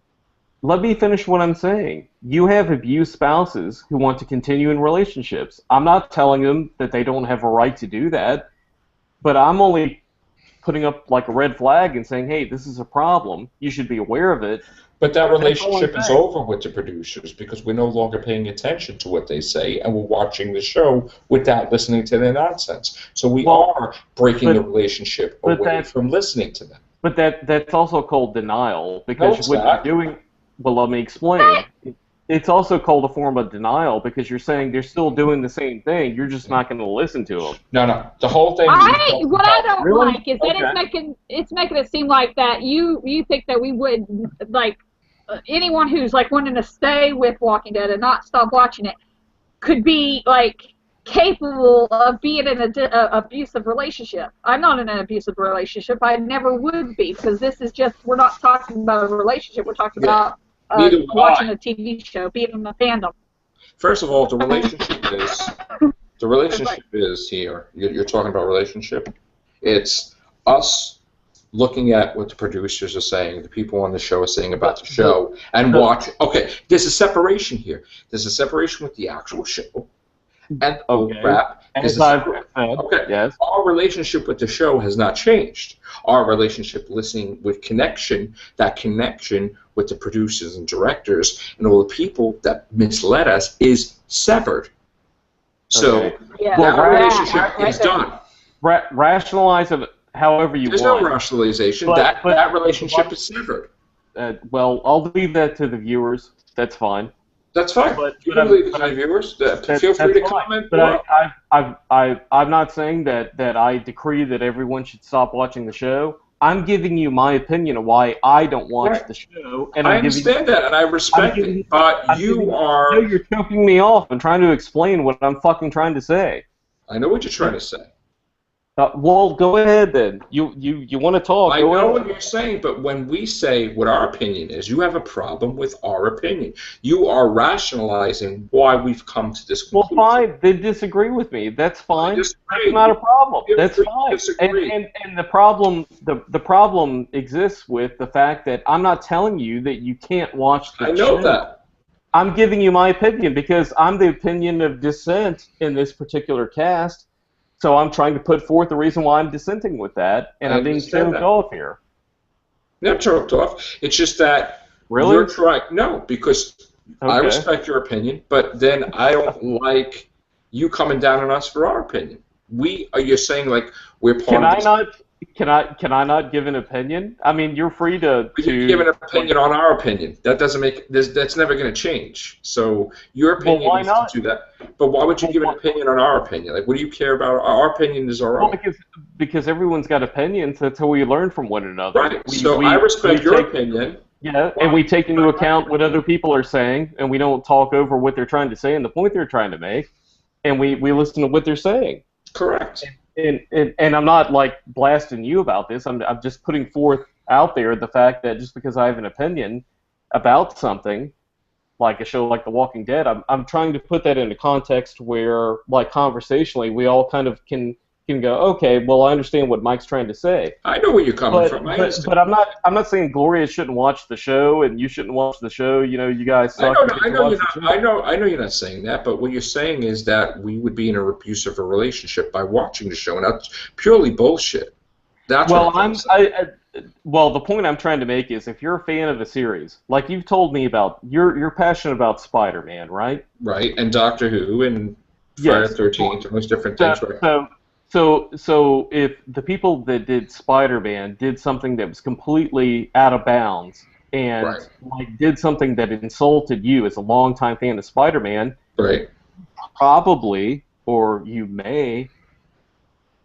D: Let me finish what I'm saying. You have abused spouses who want to continue in relationships. I'm not telling them that they don't have a right to do that, but I'm only putting up like a red flag and saying, hey, this is a problem. You should be aware of it.
A: But that
D: all I'm
A: relationship is
D: saying.
A: over with the producers because we're no longer paying attention to what they say and we're watching the show without listening to their nonsense. So we are breaking the relationship away from listening to them.
D: But that's also called denial because
A: it's
D: what
A: not.
D: you're doing. Well, let me explain. It's also called a form of denial because you're saying they're still doing the same thing. You're just not going to listen to them.
A: No. The whole thing.
B: What I don't
D: Really?
B: like is that it's making it seem like that you think that we would like anyone who's like wanting to stay with Walking Dead and not stop watching it could be like capable of being in an abusive relationship. I'm not in an abusive relationship. I never would be because this is just we're not talking about a relationship. We're talking about watching a TV show, being in a fandom.
A: First of all, the relationship is here. You're talking about relationship. It's us looking at what the producers are saying, the people on the show are saying about the show, and watch. Okay, there's a separation here. There's a separation with the actual show and the rap.
D: As I've said,
A: okay.
D: Yes.
A: Our relationship with the show has not changed. Our relationship listening with that connection with the producers and directors and all the people that misled us is severed. So that relationship is done.
D: Rationalize it however you
A: There's
D: want.
A: no rationalization.
D: But
A: that relationship is severed.
D: Well, I'll leave that to the viewers. That's fine.
A: That's fine. You can leave it to the viewers. Feel free to comment.
D: But I'm not saying that I decree that everyone should stop watching the show. I'm giving you my opinion of why I don't watch the show. And
A: I understand that, and I respect it. But
D: you're choking me off and trying to explain what I'm fucking trying to say.
A: I know what you're trying to say.
D: Well, go ahead then. You want to talk?
A: I know what you're saying, but when we say what our opinion is, you have a problem with our opinion. You are rationalizing why we've come to this conclusion.
D: Well, fine. They disagree with me. That's fine. That's not a problem. That's fine. And the problem exists with the fact that I'm not telling you that you can't watch the show. I
A: know that.
D: I'm giving you my opinion because I'm the opinion of dissent in this particular cast. So I'm trying to put forth the reason why I'm dissenting with that, and I'm being choked off here.
A: Not choked off. It's just that you're trying. No, because I respect your opinion, but then I don't like you coming down on us for our opinion. You're saying like we're part of this.
D: Can I not give an opinion? I mean, you're free to
A: give an opinion on our opinion. That doesn't make that's never going to change. So your opinion
D: why not?
A: To do that. But why would you give an opinion on our opinion? Like, what do you care about? Our opinion is our own.
D: Because everyone's got opinions. That's how we learn from one another.
A: Right. I respect your opinion.
D: Yeah, and we take into account what other people are saying, and we don't talk over what they're trying to say and the point they're trying to make, and we listen to what they're saying.
A: Correct.
D: And I'm not like blasting you about this. I'm just putting forth out there the fact that just because I have an opinion about something, like a show like The Walking Dead, I'm trying to put that into context where, like, conversationally, we all kind of can go, okay, well, I understand what Mike's trying to say.
A: I know where you're coming from.
D: But I'm not saying Gloria shouldn't watch the show and you shouldn't watch the show. You know, you guys suck.
A: I know you're not saying that, but what you're saying is that we would be in an abusive relationship by watching the show, and that's purely bullshit. That's
D: Well,
A: what I'm saying.
D: well, the point I'm trying to make is if you're a fan of a series, like you've told me about, you're passionate about Spider-Man, right?
A: Right, and Doctor Who and Friday the
D: Yes.
A: 13th and those different
D: So,
A: things, right?
D: so if the people that did Spider-Man did something that was completely out of bounds and
A: Right,
D: like did something that insulted you as a longtime fan of Spider-Man,
A: right.
D: probably, or you may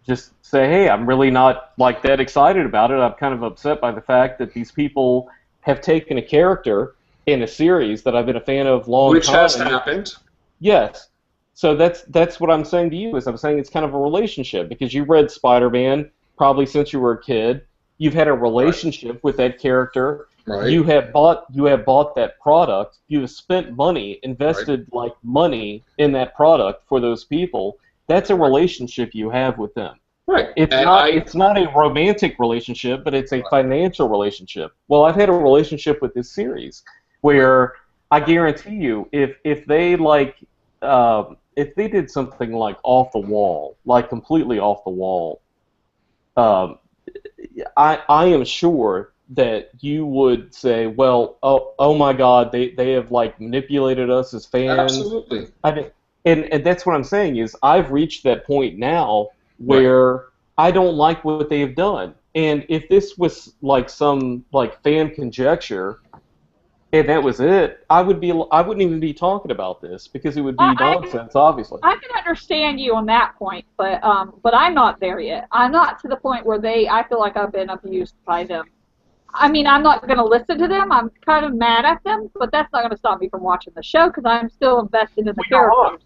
D: just say, hey, I'm really not like that excited about it. I'm kind of upset by the fact that these people have taken a character in a series that I've been a fan of a long
A: Which has
D: time.
A: happened.
D: Yes. So that's what I'm saying to you is I'm saying it's kind of a relationship because you read Spider-Man probably since you were a kid. You've had a relationship with that character.
A: Right,
D: You have bought that product. You have spent money, invested like money in that product for those people. That's a relationship you have with them.
A: right.
D: It's
A: And
D: not a romantic relationship, but it's a financial relationship. Well, I've had a relationship with this series where I guarantee you, if they if they did something like off the wall, like completely off the wall, um, I am sure that you would say, well, oh my God, they have like manipulated us as fans.
A: absolutely.
D: I mean, and that's what I'm saying is I've reached that point now
A: Right.
D: where I don't like what they've done. And if this was like some like fan conjecture and that was it, I wouldn't even be talking about this because it would be nonsense, obviously.
B: I can understand you on that point, but I'm not there yet. I'm not to the point where I feel like I've been abused by them. I mean, I'm not going to listen to them. I'm kind of mad at them, but that's not going to stop me from watching the show because I'm still invested in the characters.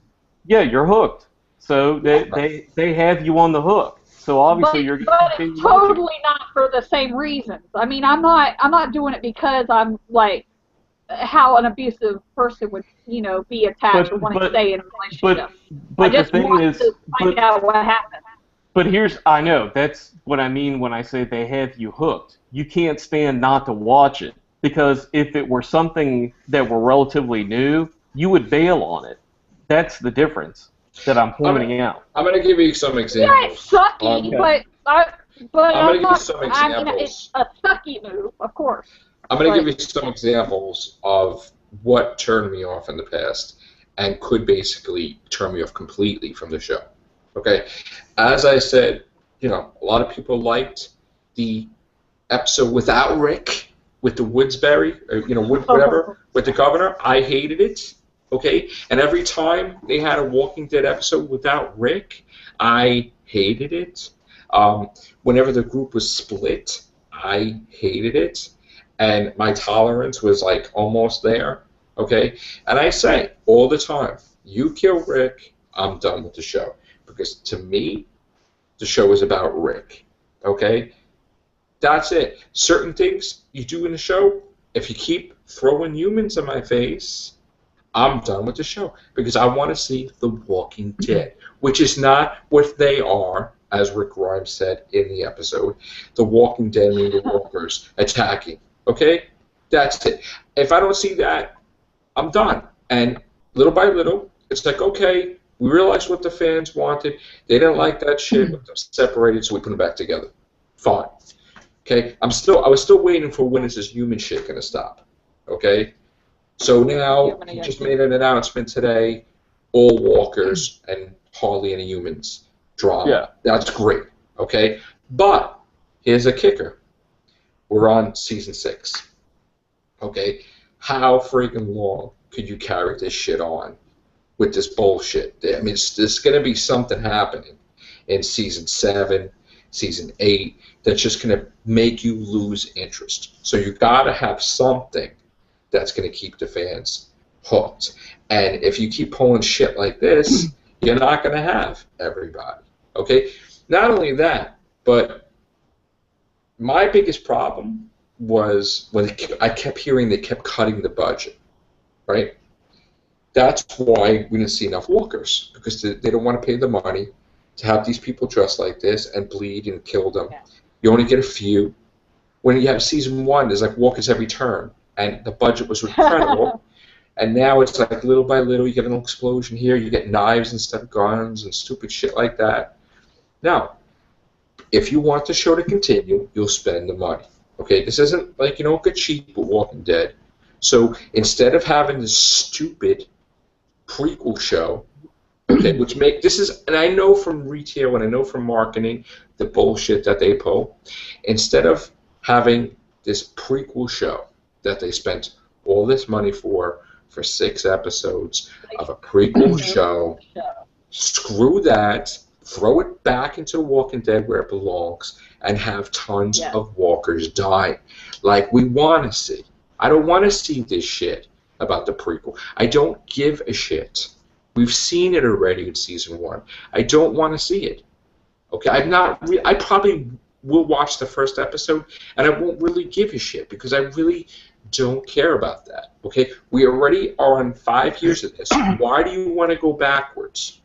D: Yeah, you're hooked. So they have you on the hook. So obviously you're going to
B: But
D: continue
B: it's
D: watching.
B: totally not for the same reasons. I mean, I'm not doing it because I'm like how an abusive person would, be attached or want to stay in a relationship.
D: But
B: I
D: the
B: just
D: thing
B: want
D: is,
B: to find out what happened.
D: but I know, that's what I mean when I say they have you hooked. You can't stand not to watch it, because if it were something that were relatively new, you would bail on it. That's the difference that I'm pointing out.
A: I'm going to give you some
B: Yeah,
A: examples.
B: it's sucky,
D: Okay.
B: but
A: I'm gonna
B: I'm
A: give you
B: not.
A: some
B: I mean,
A: examples.
B: it's a sucky move, of course.
A: I'm going to give you some examples of what turned me off in the past and could basically turn me off completely from the show. Okay? As I said, a lot of people liked the episode without Rick, with the Woodsbury, or, whatever, with the governor. I hated it. Okay? And every time they had a Walking Dead episode without Rick, I hated it. Whenever the group was split, I hated it. And my tolerance was like almost there, okay? And I say all the time, you kill Rick, I'm done with the show. Because to me, the show is about Rick, okay? That's it. Certain things you do in the show, if you keep throwing humans in my face, I'm done with the show. Because I want to see The Walking Dead, which is not what they are, as Rick Grimes said in the episode. The Walking Dead mean the walkers attacking. Okay? That's it. If I don't see that, I'm done. And little by little, it's like, okay, we realized what the fans wanted. They didn't like that shit with them separated, so we put them back together. Fine. Okay? I was still waiting for when is this human shit gonna stop. Okay? So now he just made an announcement today, all walkers and hardly any humans drama.
D: Yeah.
A: That's great. Okay? But here's a kicker. We're on season 6. Okay? How freaking long could you carry this shit on with this bullshit? I mean, there's going to be something happening in season 7, season 8, that's just going to make you lose interest. So you got to have something that's going to keep the fans hooked. And if you keep pulling shit like this, you're not going to have everybody. Okay? Not only that, but my biggest problem was when I kept hearing they kept cutting the budget, right? That's why we didn't see enough walkers, because they don't want to pay the money to have these people dressed like this and bleed and kill them. Yeah. You only get a few. When you have season 1, there's like walkers every turn, and the budget was incredible. And now it's like little by little, you get an explosion here, you get knives instead of guns and stupid shit like that. Now, if you want the show to continue, you'll spend the money. Okay, this isn't like you don't get cheap with Walking Dead. So instead of having this stupid prequel show, okay, which make this is, and I know from retail and I know from marketing the bullshit that they pull. Instead of having this prequel show that they spent all this money for 6 episodes of a prequel show, screw that. Throw it back into Walking Dead where it belongs and have tons of walkers die like we want to see. I don't want to see this shit about the prequel. I don't give a shit. We've seen it already in season 1. I don't want to see it. Okay, I probably will watch the first episode and I won't really give a shit because I really don't care about that. Okay, we already are on 5 years of this. Why do you want to go backwards?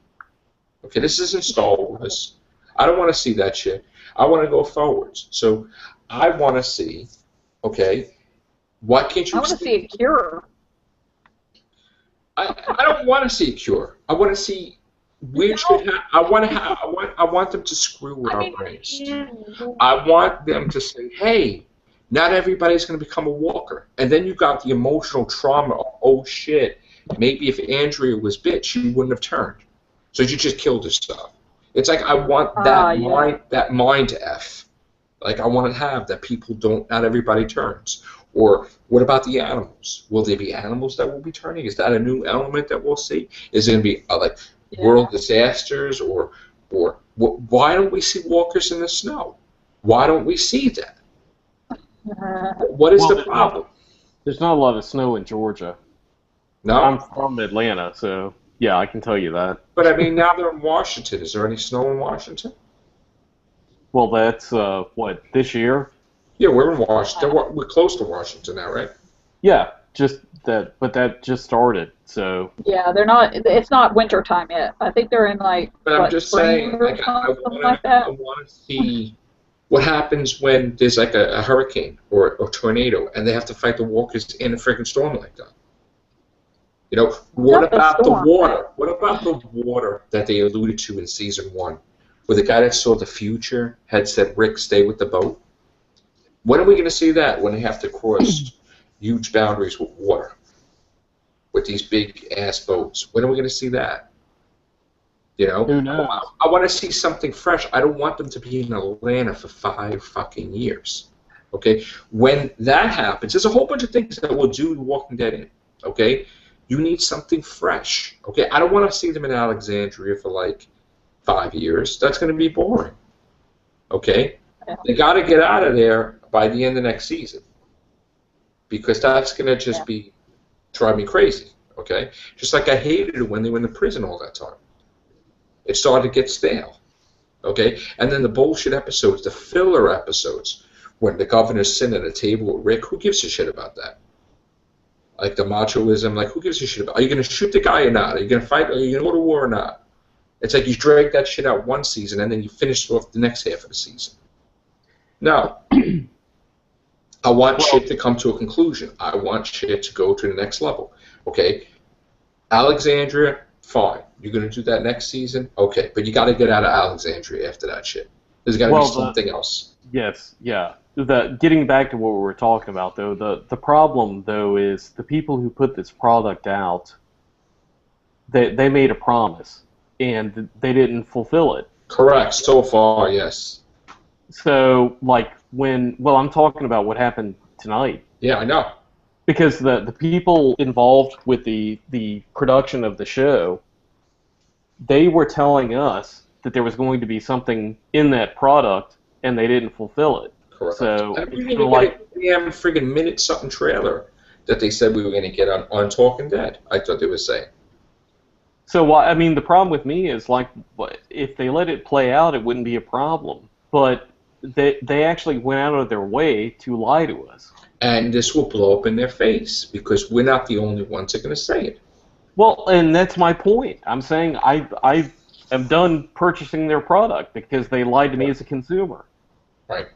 A: Okay, this isn't Star Wars. I don't want to see that shit. I want to go forwards. So I want to see, okay, why can't you
B: I want to see a cure.
A: I don't want to see a cure. I want to see weird shit. I want them to screw with our brains. I want them to say, hey, not everybody's going to become a walker. And then you got the emotional trauma of, oh shit, maybe if Andrea was bitch, she wouldn't have turned. So you just killed herself. It's like I want that mind F. Like I want to have that people don't, not everybody turns. Or what about the animals? Will there be animals that will be turning? Is that a new element that we'll see? Is it going to be like world disasters or why don't we see walkers in the snow? Why don't we see that? What is the problem?
D: There's not a lot of snow in Georgia.
A: No?
D: I'm from Atlanta, so yeah, I can tell you that.
A: But I mean, now they're in Washington. Is there any snow in Washington?
D: Well, that's, what, this year?
A: Yeah, we're in Washington. We're close to Washington now, right?
D: Yeah, but that just started, so.
B: Yeah, it's not winter time yet. I think they're in like,
A: but I'm just saying, like, I want to see what happens when there's like a hurricane or a tornado and they have to fight the walkers in a freaking storm like that. You know, what about the water? What about the water that they alluded to in season 1, where the guy that saw the future had said, Rick, stay with the boat? When are we going to see that? When they have to cross huge boundaries with water, with these big-ass boats? When are we going to see that? You know?
D: Who knows?
A: I want to see something fresh. I don't want them to be in Atlanta for 5 fucking years. Okay? When that happens, there's a whole bunch of things that will do The Walking Dead in. Okay? You need something fresh. Okay? I don't want to see them in Alexandria for like 5 years. That's going to be boring. Okay? They got to get out of there by the end of next season, because that's going to just be drive me crazy. Okay? Just like I hated it when they were in the prison all that time. It started to get stale. Okay? And then the bullshit episodes, the filler episodes, when the governor's sitting at a table with Rick, who gives a shit about that? Like the machoism, like who gives a shit about? Are you going to shoot the guy or not? Are you going to fight? Are you going to go to war or not? It's like you drag that shit out one season and then you finish off the next half of the season. No. I want shit to come to a conclusion. I want shit to go to the next level. Okay? Alexandria, fine. You're going to do that next season? Okay. But you got to get out of Alexandria after that shit. There's got to be something else.
D: Yes, yeah. Getting back to what we were talking about, though, the problem, though, is the people who put this product out, they made a promise, and they didn't fulfill it.
A: Correct. So far, yes.
D: So, like, I'm talking about what happened tonight.
A: Yeah, I know.
D: Because the people involved with the production of the show, they were telling us that there was going to be something in that product, and they didn't fulfill it.
A: Correct.
D: So,
A: we didn't even get a damn friggin' minute-something trailer that they said we were going to get on Talking Dead, I thought they were saying.
D: So, I mean, the problem with me is, like, if they let it play out, it wouldn't be a problem. But they actually went out of their way to lie to us.
A: And this will blow up in their face, because we're not the only ones that are going to say it.
D: Well, and that's my point. I'm saying I am done purchasing their product because they lied to me as a consumer.
A: Right.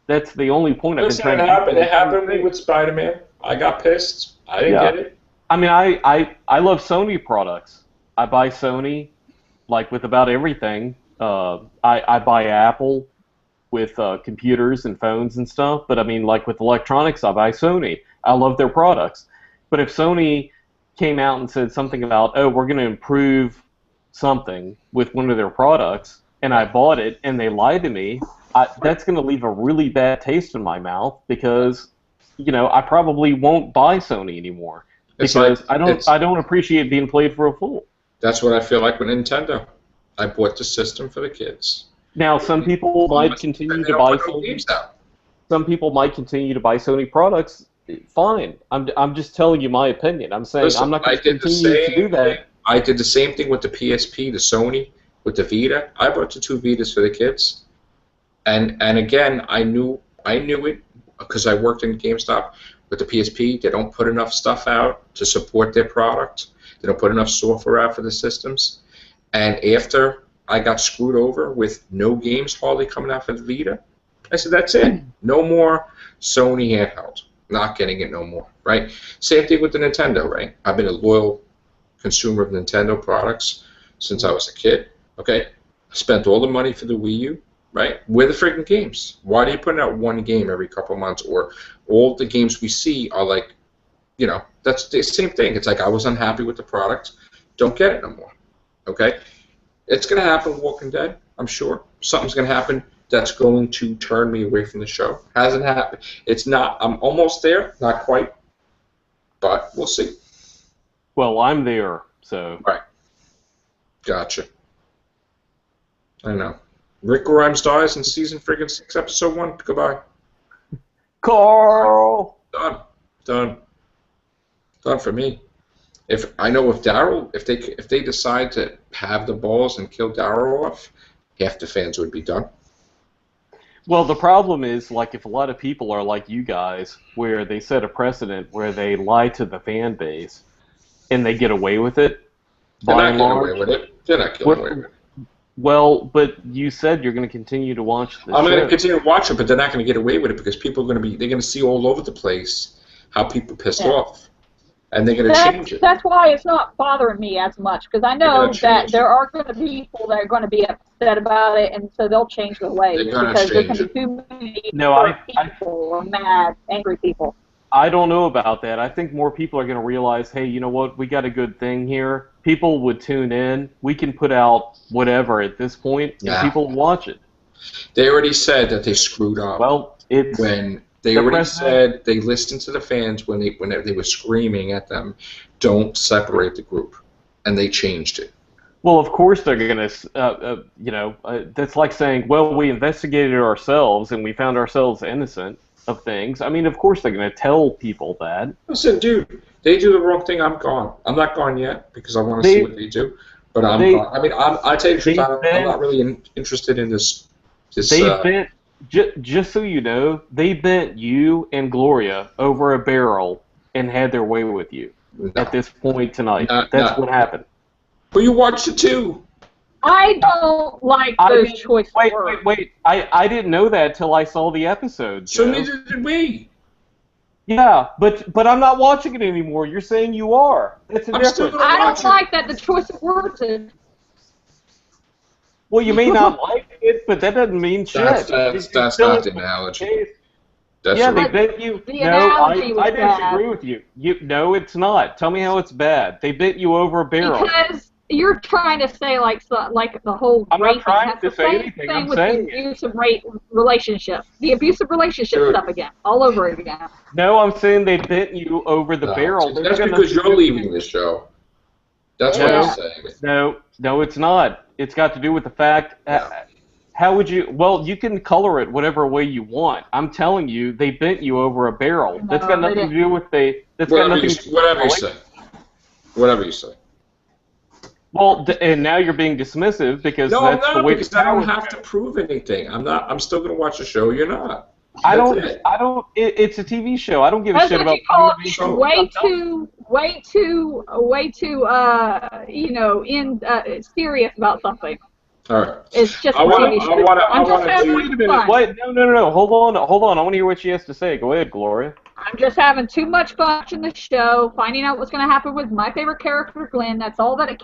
D: That's the only point I've been trying to make.
A: It happened to me with Spider-Man. I got pissed. I didn't get it.
D: I mean, I love Sony products. I buy Sony, like, with about everything. I buy Apple. with computers and phones and stuff. But I mean, like with electronics, I buy Sony. I love their products. But if Sony came out and said something about, oh, we're going to improve something with one of their products, and I bought it, and they lied to me, that's going to leave a really bad taste in my mouth because, you know, I probably won't buy Sony anymore because I don't appreciate being played for a fool.
A: That's what I feel like with Nintendo. I bought the system for the kids.
D: Now, some people might continue to buy Sony. Some people might continue to buy Sony products. Fine. I'm just telling you my opinion. I'm saying I'm not going to continue to do that.
A: I did the same thing with the PSP, the Sony, with the Vita. I bought the 2 Vitas for the kids, and again, I knew it because I worked in GameStop with the PSP. They don't put enough stuff out to support their product. They don't put enough software out for the systems. And after I got screwed over with no games hardly coming out for the Vita, I said, that's it. No more Sony handheld. Not getting it no more, right? Same thing with the Nintendo, right? I've been a loyal consumer of Nintendo products since I was a kid, okay? I spent all the money for the Wii U, right? Where are the freaking games? Why are you putting out one game every couple of months? Or all the games we see are like, you know, that's the same thing. It's like I was unhappy with the product. Don't get it no more, okay? It's going to happen with Walking Dead, I'm sure. Something's going to happen that's going to turn me away from the show. Hasn't happened. It's not. I'm almost there. Not quite. But we'll see.
D: Well, I'm there, so.
A: Right. Gotcha. I know. Rick Grimes dies in season friggin' 6, episode 1. Goodbye.
D: Carl!
A: Done for me. If Daryl, if they decide to have the balls and kill Daryl off, half the fans would be done.
D: Well, the problem is, like, if a lot of people are like you guys, where they set a precedent where they lie to the fan base, and they get away with it, by and large.
A: They're not getting away with it.
D: Well, but you said you're going to continue to watch the show.
A: I'm going to continue to watch it, but they're not going to get away with it because people are they're going to see all over the place how people pissed off. And they're going to change it.
B: That's why it's not bothering me as much, because I know that there are going to be people that are going to be upset about it, and so they'll change their ways because there's going to be too many people, mad, angry people.
D: I don't know about that. I think more people are going to realize, hey, you know what, we got a good thing here. People would tune in. We can put out whatever at this point, and people will watch it.
A: They already said that they screwed up.
D: Well, it's...
A: They already said they listened to the fans when they were screaming at them, don't separate the group, and they changed it.
D: Well, of course they're going to, that's like saying, well, we investigated ourselves and we found ourselves innocent of things. I mean, of course they're going to tell people that.
A: Listen, dude, they do the wrong thing, I'm gone. I'm not gone yet because I want to see what they do, but I'm gone. I mean, I tell you the truth, I'm not really interested in this.
D: Just so you know, they bent you and Gloria over a barrel and had their way with you at this point tonight. That's what happened.
A: But you watched it too.
B: I don't like those choice words.
D: Wait. I didn't know that till I saw the episode.
A: So neither did we.
D: Yeah, but I'm not watching it anymore. You're saying you are. That's a difference.
B: I don't like that the choice of words is.
D: Well, you may not like it, but that doesn't mean shit.
A: That's not the analogy. They
D: bit you. No, I disagree with you. No, it's not. Tell me how it's bad. They bit you over a barrel.
B: Because you're trying to say like the whole.
D: I'm not trying to say anything. I'm saying
B: the abusive relationship, the abusive relationship stuff again, all over again.
D: No, I'm saying they bit you over the barrel.
A: That's because you're leaving the show. That's what I'm saying.
D: No, it's not. It's got to do with the fact, how would you, well, you can color it whatever way you want. I'm telling you, they bent you over a barrel. That's got nothing to do with
A: whatever you say.
D: Well, and now you're being dismissive because that's the way
A: because I don't have to prove anything. I'm still going to watch the show. You're not. It's a TV show. I don't give a shit about
B: way too serious about something.
A: All right.
B: It's just a TV show.
D: Wait a minute. Wait, no. Hold on. I want to hear what she has to say. Go ahead, Gloria.
B: I'm just having too much fun watching the show, finding out what's going to happen with my favorite character, Glenn. That's all that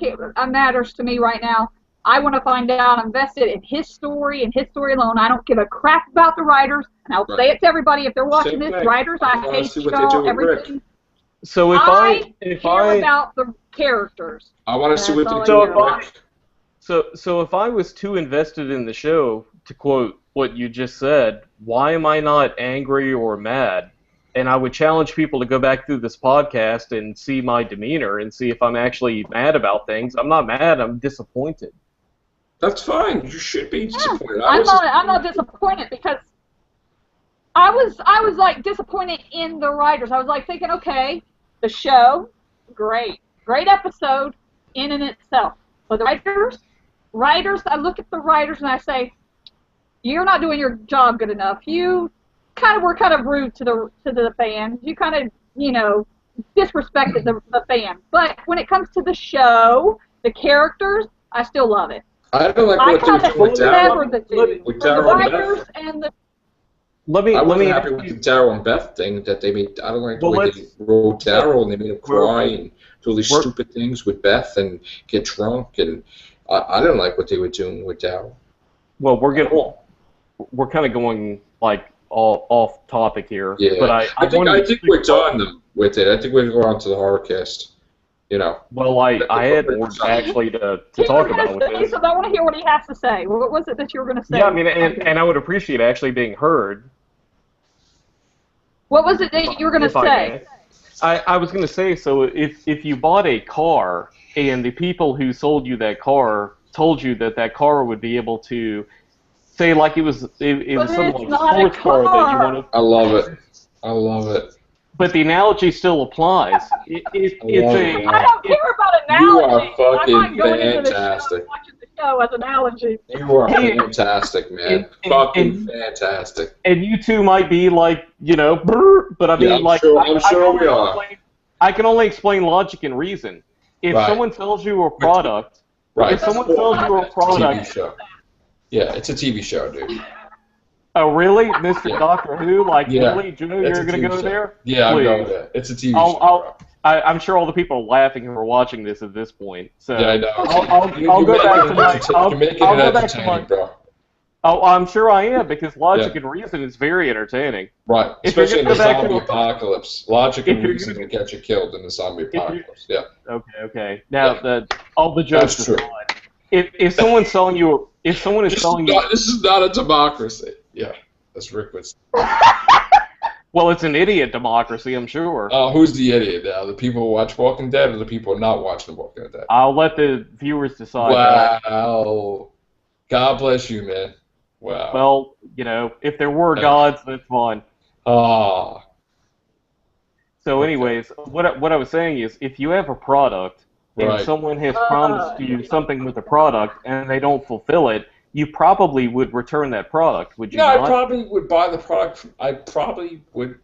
B: matters to me right now. I want to find out. I'm invested in his story and his story alone. I don't give a crap about the writers. And I'll say it to everybody if they're watching
A: Same
B: this.
A: thing.
B: Writers, I
A: wanna
B: hate
A: see what they do
B: y'all.
A: with Rick.
B: Everything.
D: So if
B: I
D: if
B: care
D: I
B: about the characters.
A: I want to see what
B: That's
A: they
B: all
A: do
B: I
A: with
B: care
A: Rick.
D: so if I was too invested in the show, to quote what you just said, why am I not angry or mad? And I would challenge people to go back through this podcast and see my demeanor and see if I'm actually mad about things. I'm not mad. I'm disappointed.
A: That's fine. You should be disappointed.
B: I'm not disappointed because I was like disappointed in the writers. I was like thinking, okay, the show, great episode in and itself. But the writers, I look at the writers and I say, you're not doing your job good enough. You were kind of rude to the fans. You kind of, disrespected the fans. But when it comes to the show, the characters, I still love it.
A: I don't like
B: I
A: what
B: kind
A: they're
B: of
A: doing with
B: sever
A: Daryl.
B: the two.
A: With
B: The
A: Daryl and
B: writers
A: Beth.
B: and the
A: I wasn't happy with the Daryl and Beth thing that they made. I don't like the way they wrote Daryl and they made him cry and do all these stupid things with Beth and get drunk, and I didn't like what they were doing with Daryl.
D: Well, we're kind of going like all off topic here.
A: Yeah,
D: but I
A: think we're done with it. I think we're going on to the horror cast.
D: Well, I had more actually to talk about with this.
B: So I want to hear what he has to say. What was it that you were going to say?
D: Yeah, I mean, and I would appreciate actually being heard.
B: What was it that you were going to say?
D: I was going to say, so if you bought a car and the people who sold you that car told you that car would be able to, say like it was some like sports car that you wanted.
A: I love it.
D: But the analogy still applies.
B: I don't care about analogy.
A: You are fucking
B: I'm not going
A: fantastic.
B: into the show, watching the show as analogy.
A: You are fantastic, man. Fucking fantastic.
D: And you two might be like, brr, but I mean,
A: I'm sure we are.
D: I can only explain logic and reason. If someone sells you a product, if someone sells you a product,
A: TV show. Yeah, it's a TV show, dude.
D: Oh, really? Mr. Doctor Who? Really, Joe, you're going to go
A: show.
D: there?
A: Yeah, I'm going there. It's a TV show.
D: I'm sure all the people are laughing who are watching this at this point. So
A: yeah, I know.
D: I'll go back to my... I'll go back to my...
A: Bro.
D: Oh, I'm sure I am, because logic and reason is very entertaining.
A: Right, especially in the zombie apocalypse. Logic and reason will get you killed in the zombie apocalypse. Yeah.
D: Okay. Now, all the jokes aside, if someone's selling you... If someone is selling you...
A: This is not a democracy. Yeah, that's Rick would say.
D: Well, it's an idiot democracy, I'm sure.
A: Who's the idiot now? The people who watch Walking Dead or the people not watching Walking Dead?
D: I'll let the viewers decide.
A: Wow. God bless you, man. Wow.
D: Well, if there were gods, that's fine.
A: So
D: anyways, what I was saying is, if you have a product and someone has promised you something with the product and they don't fulfill it, you probably would return that product, would you not?
A: I probably would buy the product. I probably would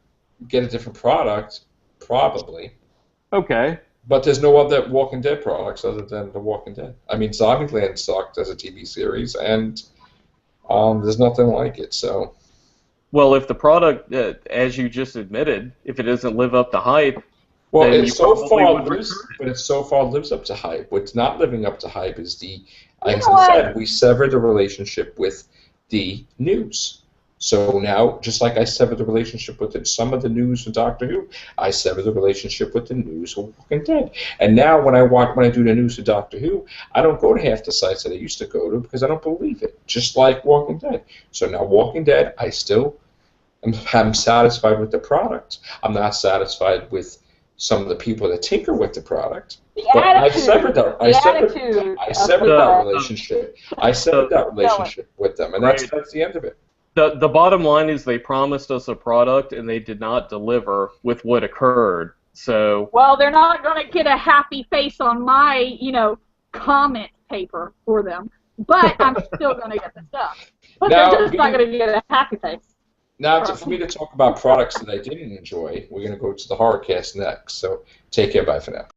A: get a different product, probably.
D: Okay.
A: But there's no other Walking Dead products other than The Walking Dead. I mean, Zombieland sucked as a TV series, and there's nothing like it, so...
D: Well, if the product, as you just admitted, if it doesn't live up to hype,
A: well,
D: then
A: it so far lives up to hype. What's not living up to hype is as I said, we severed the relationship with the news. So now, just like I severed the relationship with some of the news of Doctor Who, I severed the relationship with the news of Walking Dead. And now, when I do the news of Doctor Who, I don't go to half the sites that I used to go to because I don't believe it. Just like Walking Dead. So now, Walking Dead, I still am satisfied with the product. I'm not satisfied with some of the people that tinker with the product. But I severed that relationship. I severed that relationship with them, and that's the end of it.
D: The bottom line is they promised us a product and they did not deliver with what occurred. So
B: well, they're not going to get a happy face on my comment paper for them, but I'm still going to get the stuff. But they're just not going to get a happy face.
A: Now, for me to talk about products that I didn't enjoy, we're going to go to the horror cast next. So take care. Bye for now.